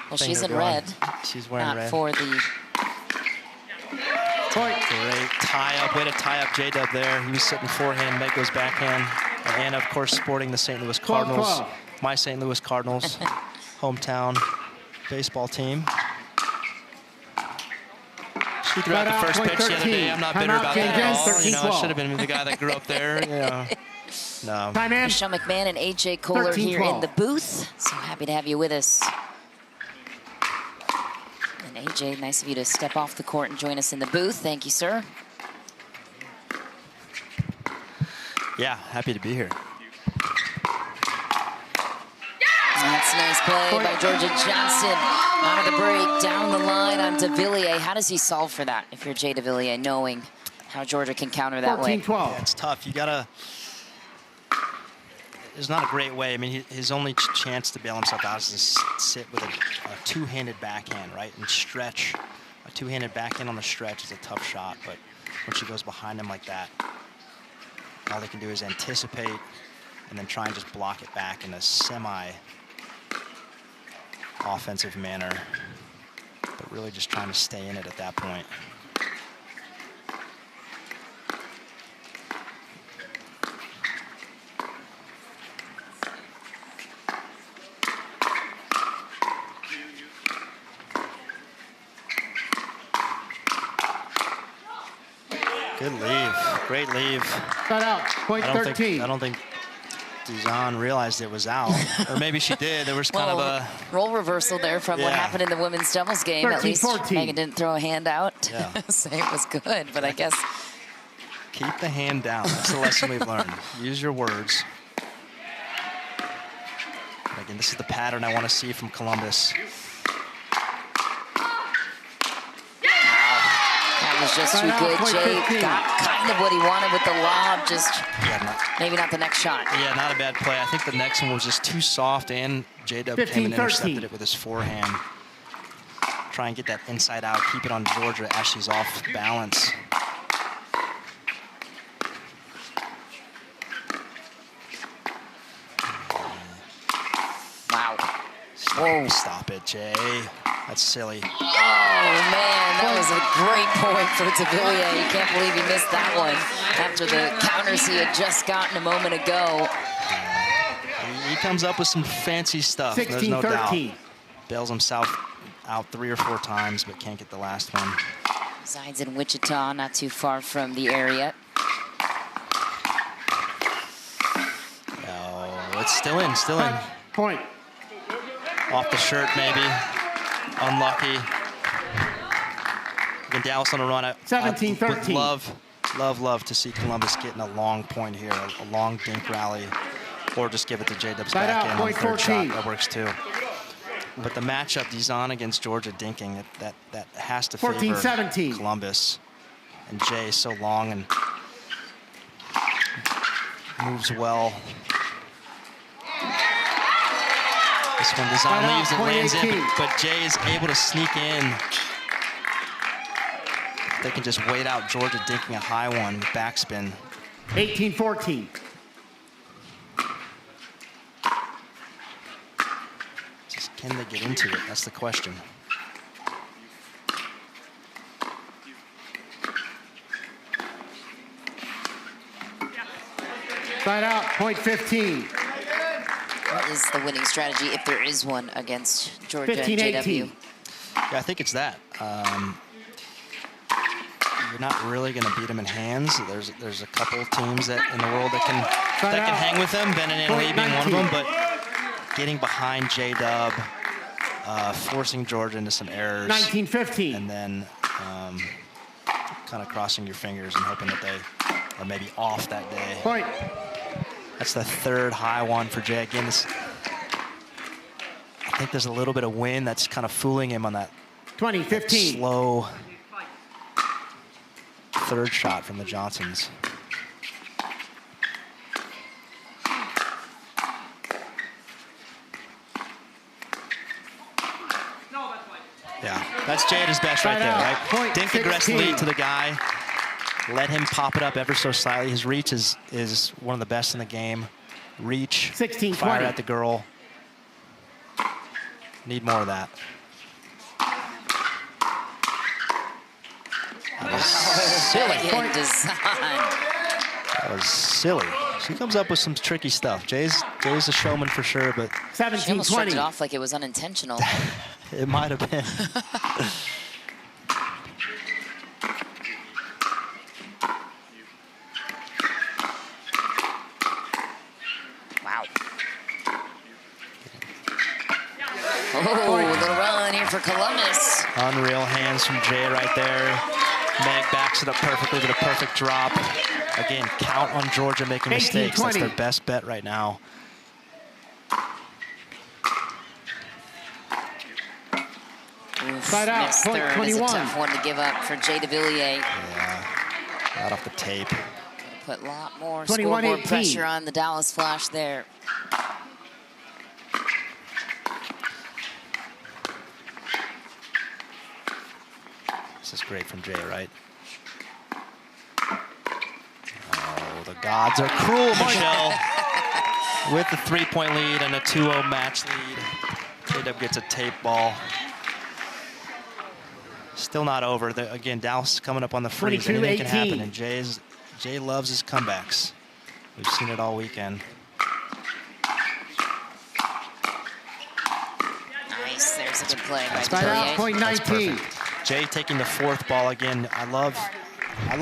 A: Well,
B: thing
A: she's
B: they're
A: in
B: doing.
A: red.
B: She's wearing
A: Not
B: red.
A: for the
C: Point.
B: Great tie-up, way to tie up J-Dub there. He was sitting forehand, Meg goes backhand. And Anna, of course, sporting the St. Louis Cardinals.
C: 12-12.
B: My St. Louis Cardinals hometown baseball team. She threw out the first pitch the other day. I'm not bitter about that at all. You know, I should have been the guy that grew up there. You know. No.
C: Time in.
A: Michelle McMahon and AJ Kohler here in the booth. So happy to have you with us. And AJ, nice of you to step off the court and join us in the booth. Thank you, sir.
B: Yeah, happy to be here.
A: That's a nice play by Georgia Johnson. Out of the break, down the line on DeVilliers. How does he solve for that if you're Jay DeVilliers, knowing how Georgia can counter that way?
C: 14-12.
B: Yeah, it's tough. You gotta. There's not a great way. I mean, his only chance to bail himself out is to sit with a two-handed backhand, right, and stretch. A two-handed backhand on the stretch is a tough shot, but when she goes behind him like that, all they can do is anticipate and then try and just block it back in a semi-offensive manner, but really just trying to stay in it at that point. Good leave, great leave.
C: Cut out, point 13.
B: I don't think Dizan realized it was out, or maybe she did. There was kind of a
A: role reversal there from what happened in the women's doubles game.
C: 13,
A: At least
C: 14.
A: Megan didn't throw a hand out
B: Yeah.
A: to say it was good, but I guess.
B: keep the hand down. That's the lesson we've learned. Use your words. And again, this is the pattern I want to see from Columbus.
A: That was just too good. Jay got kind of what he wanted with the lob, just maybe not the next shot.
B: Yeah, not a bad play. I think the next one was just too soft, and J-Dub came and intercepted it with his forehand. Try and get that inside out, keep it on Georgia as she's off balance.
A: Wow.
B: Stop it, Jay. That's silly.
A: Oh, man, that was a great point for Tequila. You can't believe he missed that one after the counters he had just gotten a moment ago.
B: He comes up with some fancy stuff,
C: 16,
B: there's no
C: 13.
B: doubt. Bails himself out 3 or 4 times, but can't get the last one.
A: Resides in Wichita, not too far from the area.
B: Oh, it's still in, still in.
C: Point.
B: Off the shirt, maybe. Unlucky. Again, Dallas on a run.
C: 17, 13.
B: Would love to see Columbus getting a long point here, a long dink rally, or just give it to J-Dub's
C: Side
B: back
C: out,
B: end on the
C: point
B: third
C: 14.
B: shot. That works too. But the matchup, Dizan against Georgia dinking, that has to
C: 14,
B: favor
C: 17.
B: Columbus. And Jay is so long and moves well. This one, Dizan leaves, it lands in, but Jay is able to sneak in. They can just wait out Georgia dinking a high one with backspin.
C: 18, 14.
B: Just can they get into it? That's the question.
A: Side out, point 15. What is the winning strategy, if there is one, against Georgia
C: 15,
A: JW?
C: 18.
B: Yeah, I think it's that. You're not really going to beat them in hands. There's a couple teams that in the world that can hang with them. Ben and Italy being one of them, but getting behind J-Dub, forcing Georgia into some errors.
C: 19, 15.
B: And then kind of crossing your fingers and hoping that they are maybe off that day.
C: Point.
B: That's the third high one for Jay. Again, I think there's a little bit of wind that's kind of fooling him on that
C: 20, 15.
B: Slow third shot from the Johnsons. Yeah, that's Jay at his best right there, right? Dink aggressively to the guy. Let him pop it up ever so slightly. His reach is one of the best in the game. Reach,
C: 16,
B: fire
C: 20.
B: at the girl. Need more of that. That was silly. That was silly. She comes up with some tricky stuff. Jay's a showman for sure, but
C: 17,
A: she almost
C: 20.
A: shrugged it off like it was unintentional.
B: It might have been.
A: Wow. Oh, a little run here for Columbus.
B: Unreal hands from Jay right there. Meg backs it up perfectly with a perfect drop. Again, count on Georgia making
C: 18,
B: mistakes.
C: 20.
B: That's their best bet right now.
C: Side out, point
A: Third
C: 21.
A: is a tough one to give up for Jay DeVilliers.
B: Yeah, right off the tape.
A: Put a lot more
C: 21,
A: scoreboard
C: 18.
A: pressure on the Dallas Flash there.
B: This is great from Jay, right? Oh, the gods are cruel, Michelle. With the 3-point lead and a 2-0 match lead. J-Dub gets a tape ball. Still not over. Again, Dulce coming up on the freeze. Anything can happen, and Jay loves his comebacks. We've seen it all weekend.
A: Nice. There's a good play by
C: Timeout, point 19.
B: Jay taking the 4th ball again. I love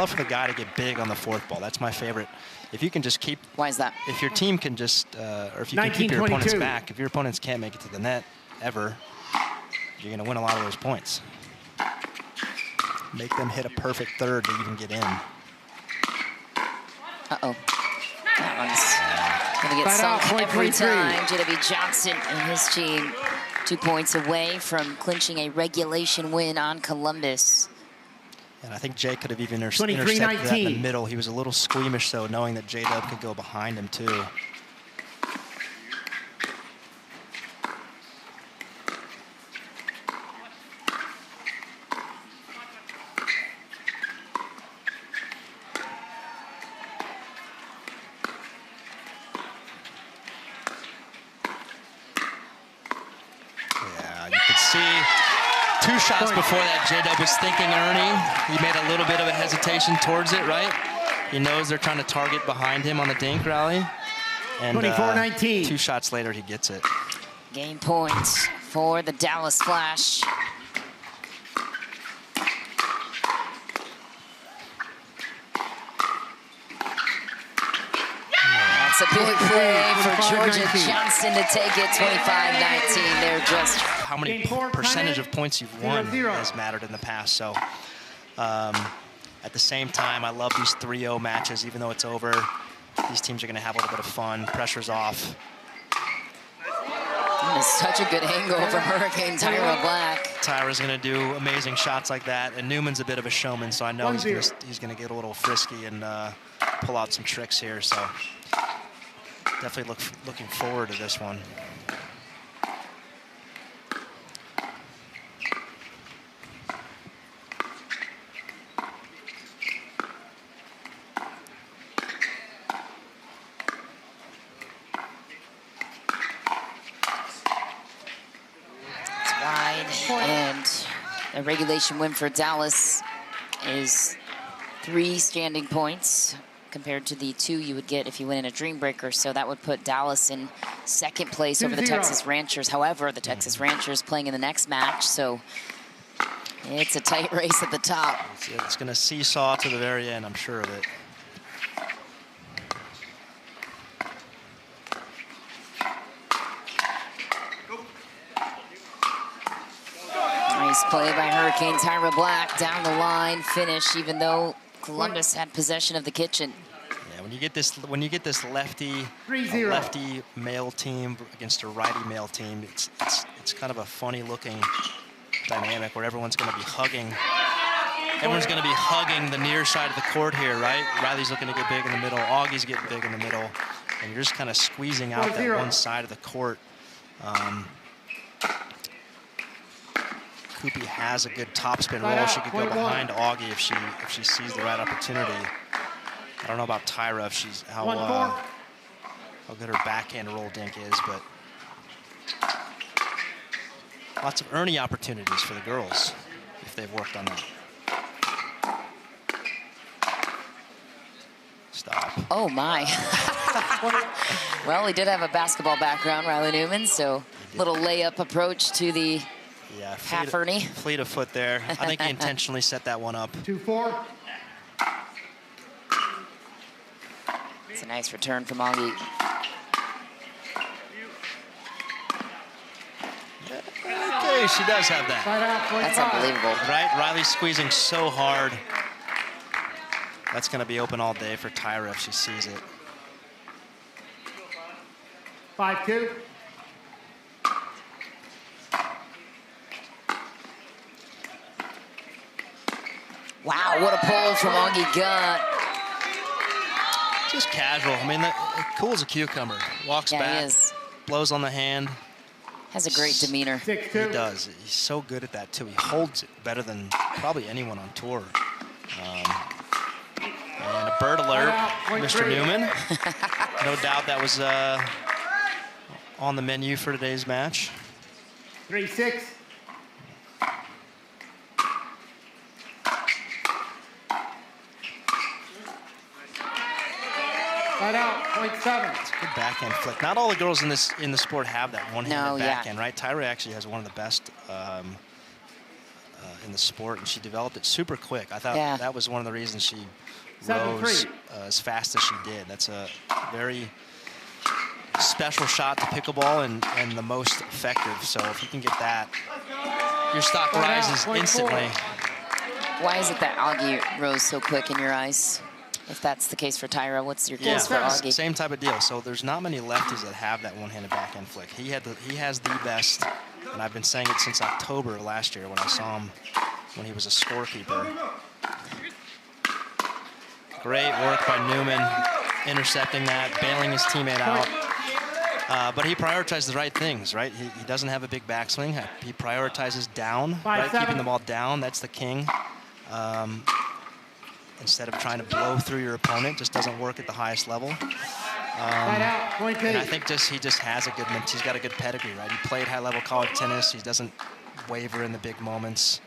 B: for the guy to get big on the 4th ball. That's my favorite. If you can just keep.
A: Why is that?
B: If your team can just, or if you can keep your opponents back, if your opponents can't make it to the net ever, you're going to win a lot of those points. Make them hit a perfect third to even get in.
A: Uh-oh. That one's going to get sunk every time. J.W. Johnson and his team 2 points away from clinching a regulation win on Columbus.
B: And I think Jay could have even intercepted that in the middle. He was a little squeamish, though, knowing that J-Dub could go behind him, too. Two shots before that, J-Dub was thinking Ernie. He made a little bit of a hesitation towards it, right? He knows they're trying to target behind him on the dink rally. And
C: 24-19.
B: 2 shots later, he gets it.
A: Game points for the Dallas Flash. That's a big play for Georgia Johnson to take it 25-19. They're just
B: how many percentage of points you've won has mattered in the past. So at the same time, I love these 3-0 matches, even though it's over. These teams are going to have a little bit of fun. Pressure's off.
A: It's such a good angle for Hurricane Tyra Black.
B: Tyra's going to do amazing shots like that, and Newman's a bit of a showman, so I know he's going to get a little frisky and pull out some tricks here. So definitely looking forward to this one.
A: And the regulation win for Dallas is 3 standing points compared to the 2 you would get if you win in a Dream Breaker. So that would put Dallas in 2nd place over the Texas Ranchers. However, the Texas Ranchers playing in the next match, so it's a tight race at the top.
B: It's going to seesaw to the very end, I'm sure of it.
A: Nice play by Hurricane Tyra Black down the line, finish, even though Columbus had possession of the kitchen.
B: Yeah, when you get this lefty male team against a righty male team, it's kind of a funny looking dynamic where everyone's going to be hugging. Everyone's going to be hugging the near side of the court here, right? Riley's looking to get big in the middle. Augie's getting big in the middle, and you're just kind of squeezing out that one side of the court. Koopy has a good topspin roll. She could go behind Augie if she sees the right opportunity. I don't know about Tyra if she's how good her backhand roll dink is, but lots of Ernie opportunities for the girls if they've worked on that. Stop.
A: Oh my. Well, he did have a basketball background, Riley Newman, so little layup approach to the half Ernie.
B: Fleet of foot there. I think he intentionally set that one up.
C: 2-4.
A: It's a nice return from Augie.
B: Okay, she does have that.
A: That's unbelievable.
B: Right? Riley's squeezing so hard. That's going to be open all day for Tyra if she sees it.
C: 5-2.
A: Wow, what a pull from Augie Gunn.
B: Just casual. I mean, cool as a cucumber. Walks back,
A: he is.
B: blows on the hand.
A: Has a great demeanor.
C: 6-2.
B: He does. He's so good at that, too. He holds it better than probably anyone on tour. And a bird alert, Mr. Newman. No doubt that was on the menu for today's match.
C: 3-6. Right out, point 7.
B: It's a good backhand flick. Not all the girls in the sport have that one-handed backhand, right? Tyra actually has one of the best in the sport, and she developed it super quick. I thought that was one of the reasons she rose as fast as she did. That's a very special shot to pickleball and the most effective. So if you can get that, your stock rises instantly.
A: Why is it that Oggy rose so quick in your eyes? If that's the case for Tyra, what's your guess for Oggy?
B: Same type of deal. So there's not many lefties that have that one-handed backhand flick. He has the best, and I've been saying it since October last year when I saw him when he was a scorekeeper. Great work by Newman, intercepting that, bailing his teammate out. But he prioritized the right things, right? He doesn't have a big backswing. He prioritizes down, right? Keeping the ball down, that's the king. Instead of trying to blow through your opponent, just doesn't work at the highest level. And I think he just has he's got a good pedigree, right? He played high-level college tennis. He doesn't waver in the big moments.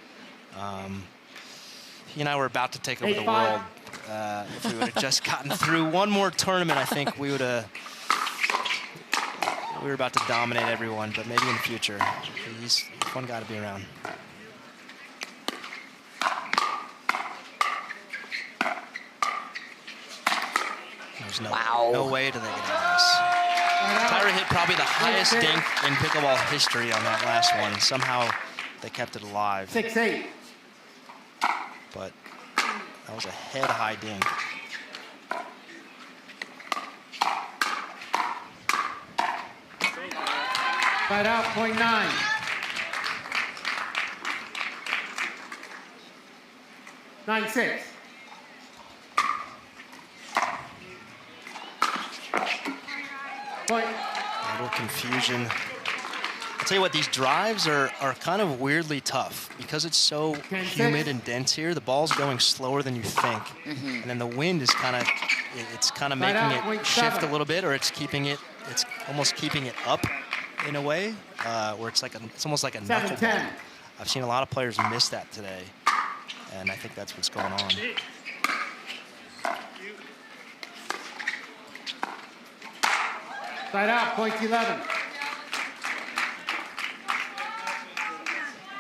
B: He and I were about to take over the world. If we would have just gotten through one more tournament, I think we were about to dominate everyone, but maybe in the future. He's a fun guy to be around. There's no way to they get out of this. Tyra hit probably the highest dink in pickleball history on that last one. Somehow they kept it alive.
C: 6-8.
B: But that was a head-high dink.
C: Right out, point 9. Nine, 6. Point.
B: A little confusion. I'll tell you what, these drives are kind of weirdly tough because it's so humid and dense here. The ball's going slower than you think, and then the wind is kind of making it shift a little bit, or it's almost keeping it up in a way, where it's almost like a knuckleball. I've seen a lot of players miss that today, and I think that's what's going on.
C: Side out, point 11.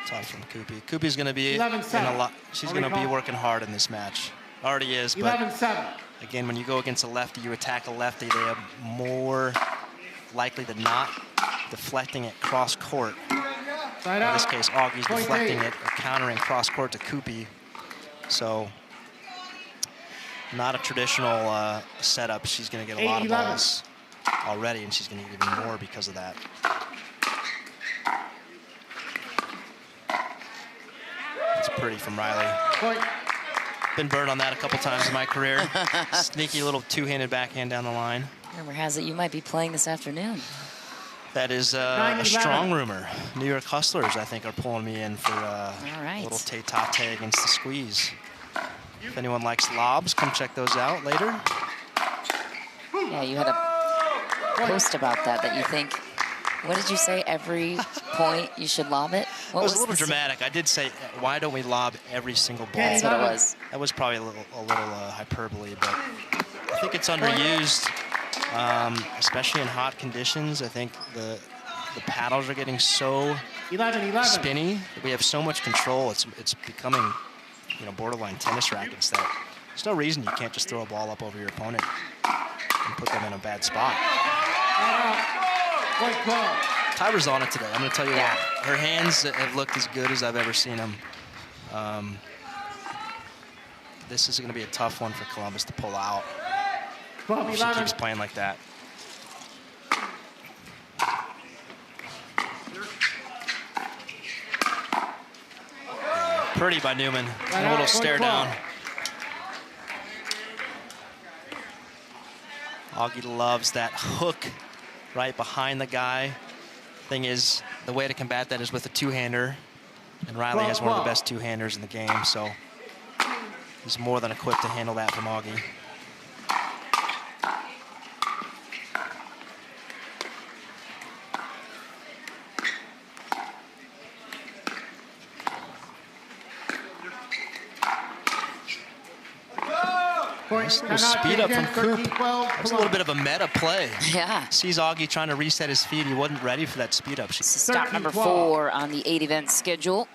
B: Tough from Koopy. Koopy's going to be in a lot. She's going to be working hard in this match. Already is, but
C: 11-7.
B: Again, when you go against a lefty, you attack a lefty, they have more likely than not deflecting it cross court. In this case, Augie's deflecting it or countering cross court to Koopy. So not a traditional setup. She's going to get a lot of balls already, and she's going to get even more because of that. It's pretty from Riley. Been burned on that a couple times in my career. Sneaky little two-handed backhand down the line.
A: Rumor has it you might be playing this afternoon.
B: That is a strong rumor. New York Hustlers, I think, are pulling me in for a little tete-a-tete against the squeeze. If anyone likes lobs, come check those out later.
A: Yeah, you had a post about that you think, what did you say, every point you should lob it?
B: It was a little dramatic. I did say, why don't we lob every single ball?
A: That's what it was.
B: That was probably a little hyperbole, but I think it's underused, especially in hot conditions. I think the paddles are getting so
C: 11-11.
B: spinny. We have so much control. It's becoming, borderline tennis rackets that there's no reason you can't just throw a ball up over your opponent and put them in a bad spot. Tyra's on it today. I'm going to tell you what. Her hands have looked as good as I've ever seen them. This is going to be a tough one for Columbus to pull out. If she keeps playing like that. Pretty by Newman. A little stare down. Augie loves that hook right behind the guy. Thing is, the way to combat that is with a two-hander. And Riley has one of the best two-handers in the game, so he's more than equipped to handle that from Augie. Nice little speed up from Coop. That's a little bit of a meta play.
A: Yeah.
B: Sees Augie trying to reset his feet. He wasn't ready for that speed up.
A: This is stop number 4 on the 8-event schedule.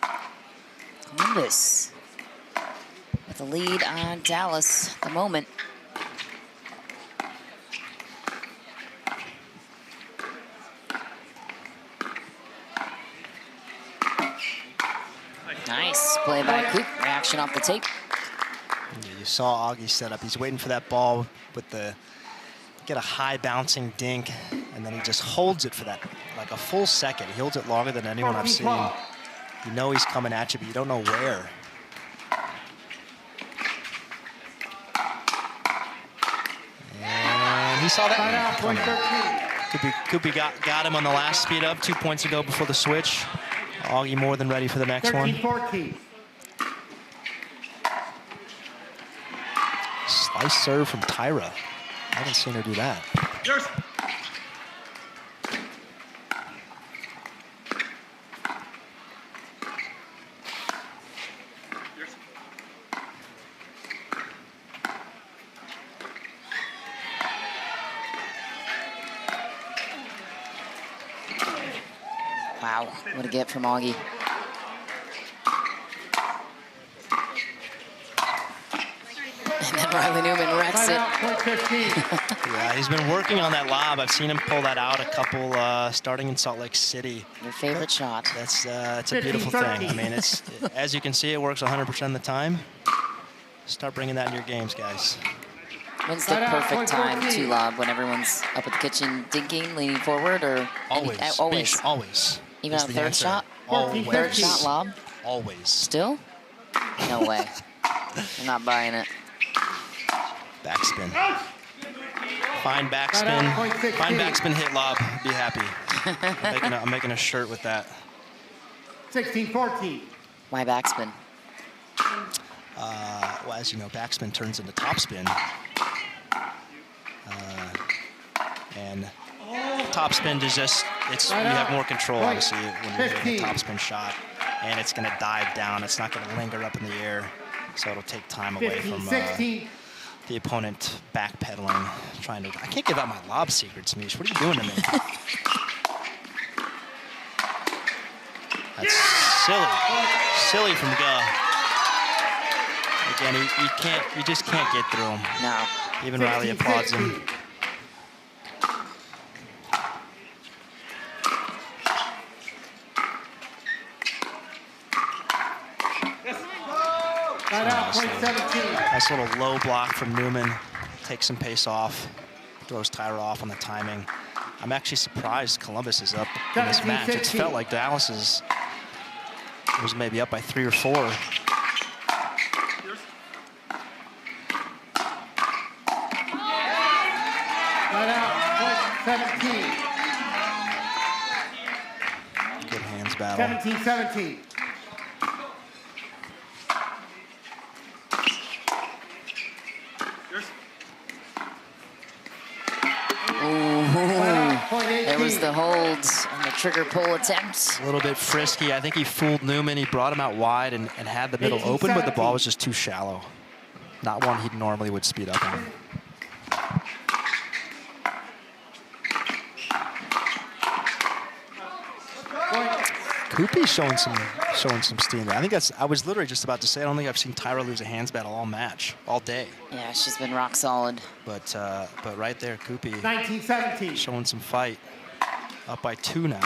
A: Columbus with the lead on Dallas at the moment. Nice play by Coop. Reaction off the tape.
B: You saw Augie set up. He's waiting for that ball with the get a high bouncing dink, and then he just holds it for that like a full second. He holds it longer than anyone I've seen. You know he's coming at you, but you don't know where. And he saw that one coming. Koopy got him on the last speed up 2 points ago before the switch. Augie more than ready for the next one.
C: 13-14.
B: Slice serve from Tyra. I haven't seen her do that.
C: Yours.
A: Wow, what a get from Augie. And then Riley Newman wrecks it.
B: Yeah, he's been working on that lob. I've seen him pull that out a couple, starting in Salt Lake City.
A: Your favorite shot.
B: That's it's a beautiful thing. I mean, it's as you can see, it works 100% of the time. Start bringing that in your games, guys.
A: When's the perfect time to lob? When everyone's up at the kitchen dinking, leaning forward, or
B: Always.
A: always?
B: Always.
A: Even on third
B: answer.
A: shot?
B: Always.
A: Third shot lob?
B: Always.
A: Still? No way. I'm not buying it.
B: Backspin. Fine backspin. Fine backspin hit lob. Be happy. I'm making a shirt with that.
C: 16-14.
A: Why backspin?
B: Well, as you know, backspin turns into topspin. And topspin is just, you have more control, obviously, when you're hitting a topspin shot. And it's going to dive down. It's not going to linger up in the air. So it'll take time away from the opponent backpedaling, trying to. I can't give out my lob secrets, Mish. What are you doing to me? That's silly from Guh. Again, you just can't get through him.
A: No.
B: Even Riley applauds him. Nice little low block from Newman. Takes some pace off. Throws Tyra off on the timing. I'm actually surprised Columbus is up in this match. It's felt like Dallas was maybe up by 3 or 4. Good hands battle.
C: 17-17.
A: There was the hold on the trigger pull attempt.
B: A little bit frisky. I think he fooled Newman. He brought him out wide and had the middle open, but the ball was just too shallow. Not one he normally would speed up on. Koopy's showing some steam. I think I was literally just about to say, I don't think I've seen Tyra lose a hands battle all match, all day.
A: Yeah, she's been rock solid.
B: But right there, Koopy
C: 19-17.
B: showing some fight. Up by 2 now.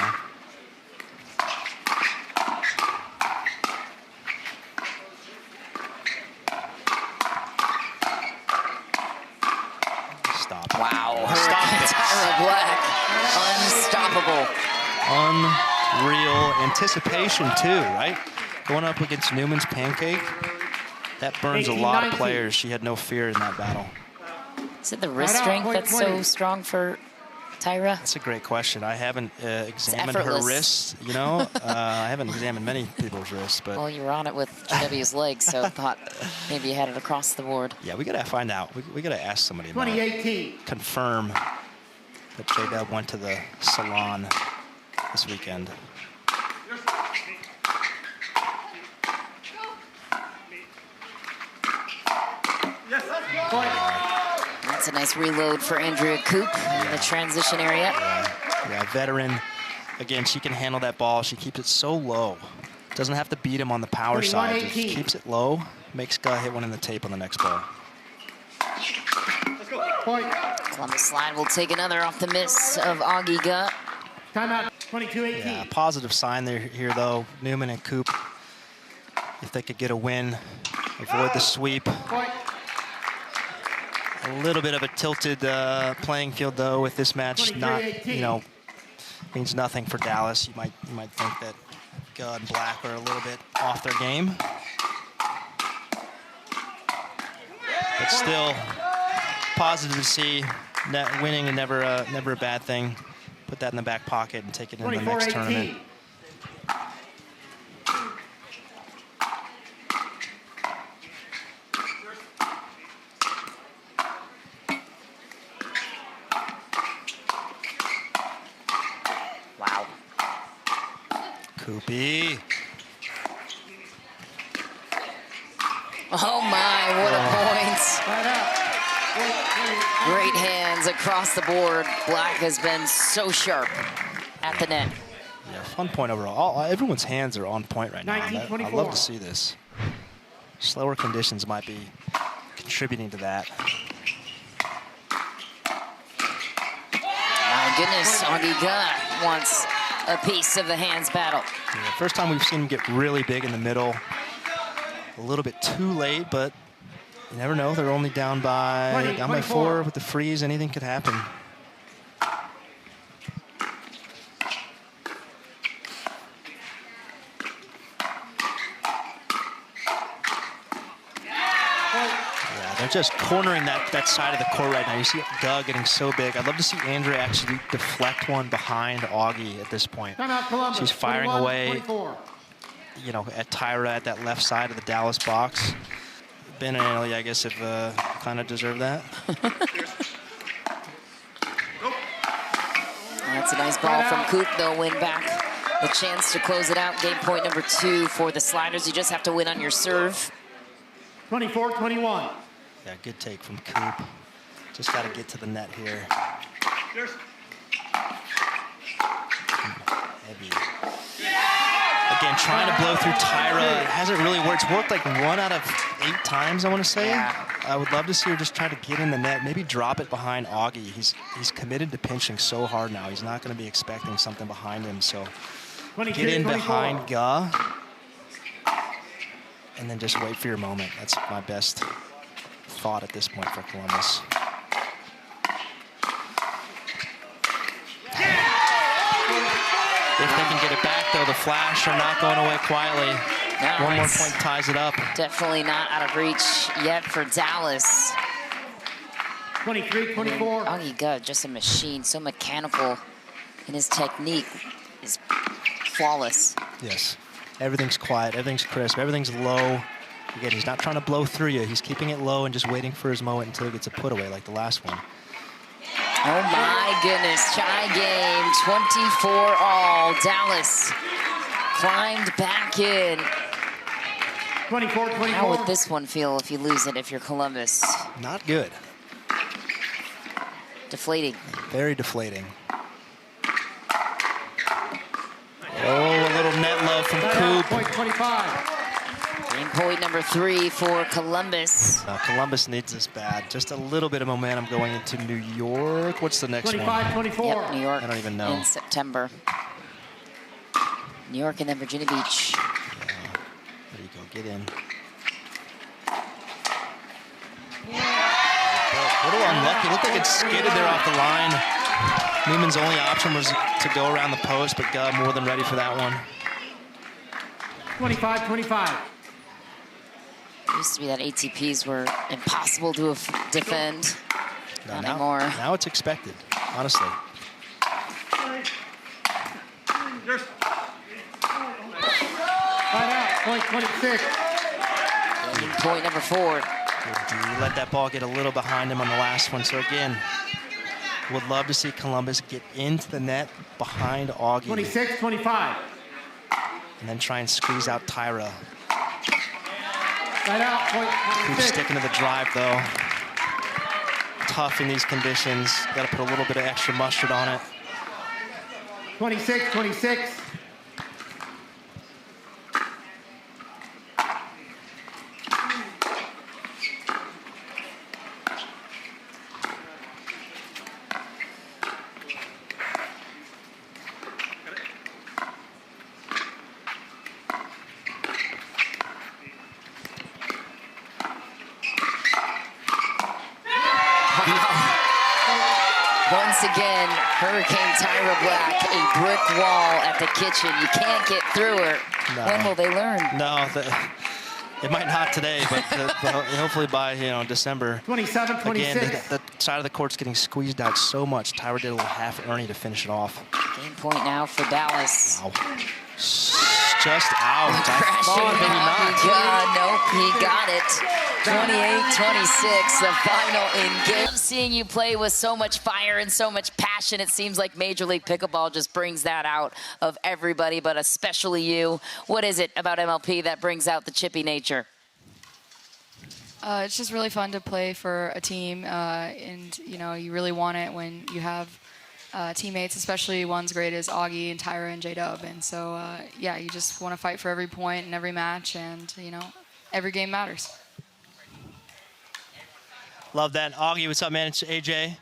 B: Stop.
A: Wow.
B: Stop it.
A: Tyra Black. Unstoppable.
B: Unreal anticipation too, right? Going up against Newman's pancake, that burns a lot of players. She had no fear in that battle.
A: Is it the wrist strength that's so strong for Tyra?
B: That's a great question. I haven't examined her wrists, you know. I haven't examined many people's wrists, but...
A: Well, you were on it with GW's legs, so I thought maybe you had it across the board.
B: Yeah, we got to find out. We got to ask somebody about
C: 2018.
B: Confirm that J-Dub went to the salon this weekend.
A: That's a nice reload for Andrea Coop in the transition area.
B: Yeah, veteran. Again, she can handle that ball. She keeps it so low. Doesn't have to beat him on the power side. Just keeps it low. Makes Guh hit one in the tape on the next ball.
A: Columbus Slide will take another off the miss of Augie Guh.
C: Timeout, 22-18.
B: Yeah, positive sign there here, though. Newman and Coop, if they could get a win, avoid the sweep. A little bit of a tilted playing field, though, with this match. Not, you know, means nothing for Dallas. You might think that Guh and Black are a little bit off their game, but still positive to see. Winning and never a bad thing. Put that in the back pocket and take it into the next tournament.
A: Wow.
B: Koopy.
A: Oh my, what a point. Great hands across the board. Black has been so sharp at the net.
B: Yeah, fun point overall. Everyone's hands are on point right now. I love to see this. Slower conditions might be contributing to that.
A: My goodness, Augie Guh wants a piece of the hands battle.
B: Yeah, first time we've seen him get really big in the middle. A little bit too late, but you never know. They're only down by 4 with the freeze. Anything could happen. Yeah, they're just cornering that side of the court right now. You see Guh getting so big. I'd love to see Andrea actually deflect one behind Augie at this point. She's firing away, you know, at Tyra at that left side of the Dallas box. Ben and Ellie, I guess, have kind of deserved that.
A: That's a nice ball from Coop. They'll win back the chance to close it out. Game point number 2 for the Sliders. You just have to win on your serve.
C: 24-21.
B: Yeah, good take from Coop. Just got to get to the net here. Heavy. Again, trying to blow through Tyra. It hasn't really worked. It's worked like 1 out of 8 times, I want to say.
A: Yeah.
B: I would love to see her just try to get in the net, maybe drop it behind Augie. He's committed to pinching so hard now. He's not going to be expecting something behind him. So get in behind Guh and then just wait for your moment. That's my best thought at this point for Columbus. If they can get it back, though, the flash are not going away quietly. One more point ties it up.
A: Definitely not out of reach yet for Dallas.
C: 23-24.
A: Augie Guh, just a machine, so mechanical, and his technique is flawless.
B: Yes. Everything's quiet, everything's crisp, everything's low. Again, he's not trying to blow through you. He's keeping it low and just waiting for his moment until he gets a put away like the last one.
A: Oh my goodness, tie game, 24-all. Dallas climbed back in.
C: 24-24.
A: How would this one feel if you lose it if you're Columbus?
B: Not good.
A: Deflating.
B: Very deflating. Oh, a little net love from Coop.
C: Point 25.
A: Game point number 3 for Columbus.
B: Columbus needs this bad. Just a little bit of momentum going into New York. What's the next one?
C: 25-24.
A: Yep, New York.
B: I don't even know.
A: In September. New York and then Virginia Beach.
B: Yeah. There you go. Get in. A little unlucky. Looked like it skidded there off the line. Newman's only option was to go around the post, but Guh more than ready for that one.
C: 25-25.
A: It used to be that ATPs were impossible to defend. Not anymore.
B: Now it's expected, honestly.
C: Point 26.
A: Point number 4.
B: He let that ball get a little behind him on the last one. So again, would love to see Columbus get into the net behind Augie.
C: 26, 25.
B: And then try and squeeze out Tyra.
C: Right out, point
B: Keep
C: 26.
B: sticking to the drive though. Tough in these conditions. Got to put a little bit of extra mustard on it.
C: 26, 26.
A: Once again, Hurricane Tyra Black, a brick wall at the kitchen. You can't get through her.
B: No.
A: When will they learn?
B: No, it might not today, but hopefully by December.
C: 27, 26.
B: Again, the side of the court's getting squeezed out so much. Tyra did a little half Ernie to finish it off.
A: Game point now for Dallas.
B: Wow. Just out. I
A: Crashing
B: thought maybe not.
A: Nope, he got it. 28-26, the final in game. I love seeing you play with so much fire and so much passion. It seems like Major League Pickleball just brings that out of everybody, but especially you. What is it about MLP that brings out the chippy nature?
E: It's just really fun to play for a team, and you really want it when you have teammates, especially ones great as Augie and Tyra and J-Dub. And so, yeah, you just want to fight for every point in every match, and every game matters.
B: Love that. Augie, what's up, man? It's AJ.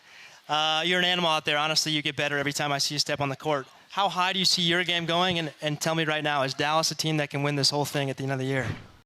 B: You're an animal out there. Honestly, you get better every time I see you step on the court. How high do you see your game going? And tell me right now, is Dallas a team that can win this whole thing at the end of the year?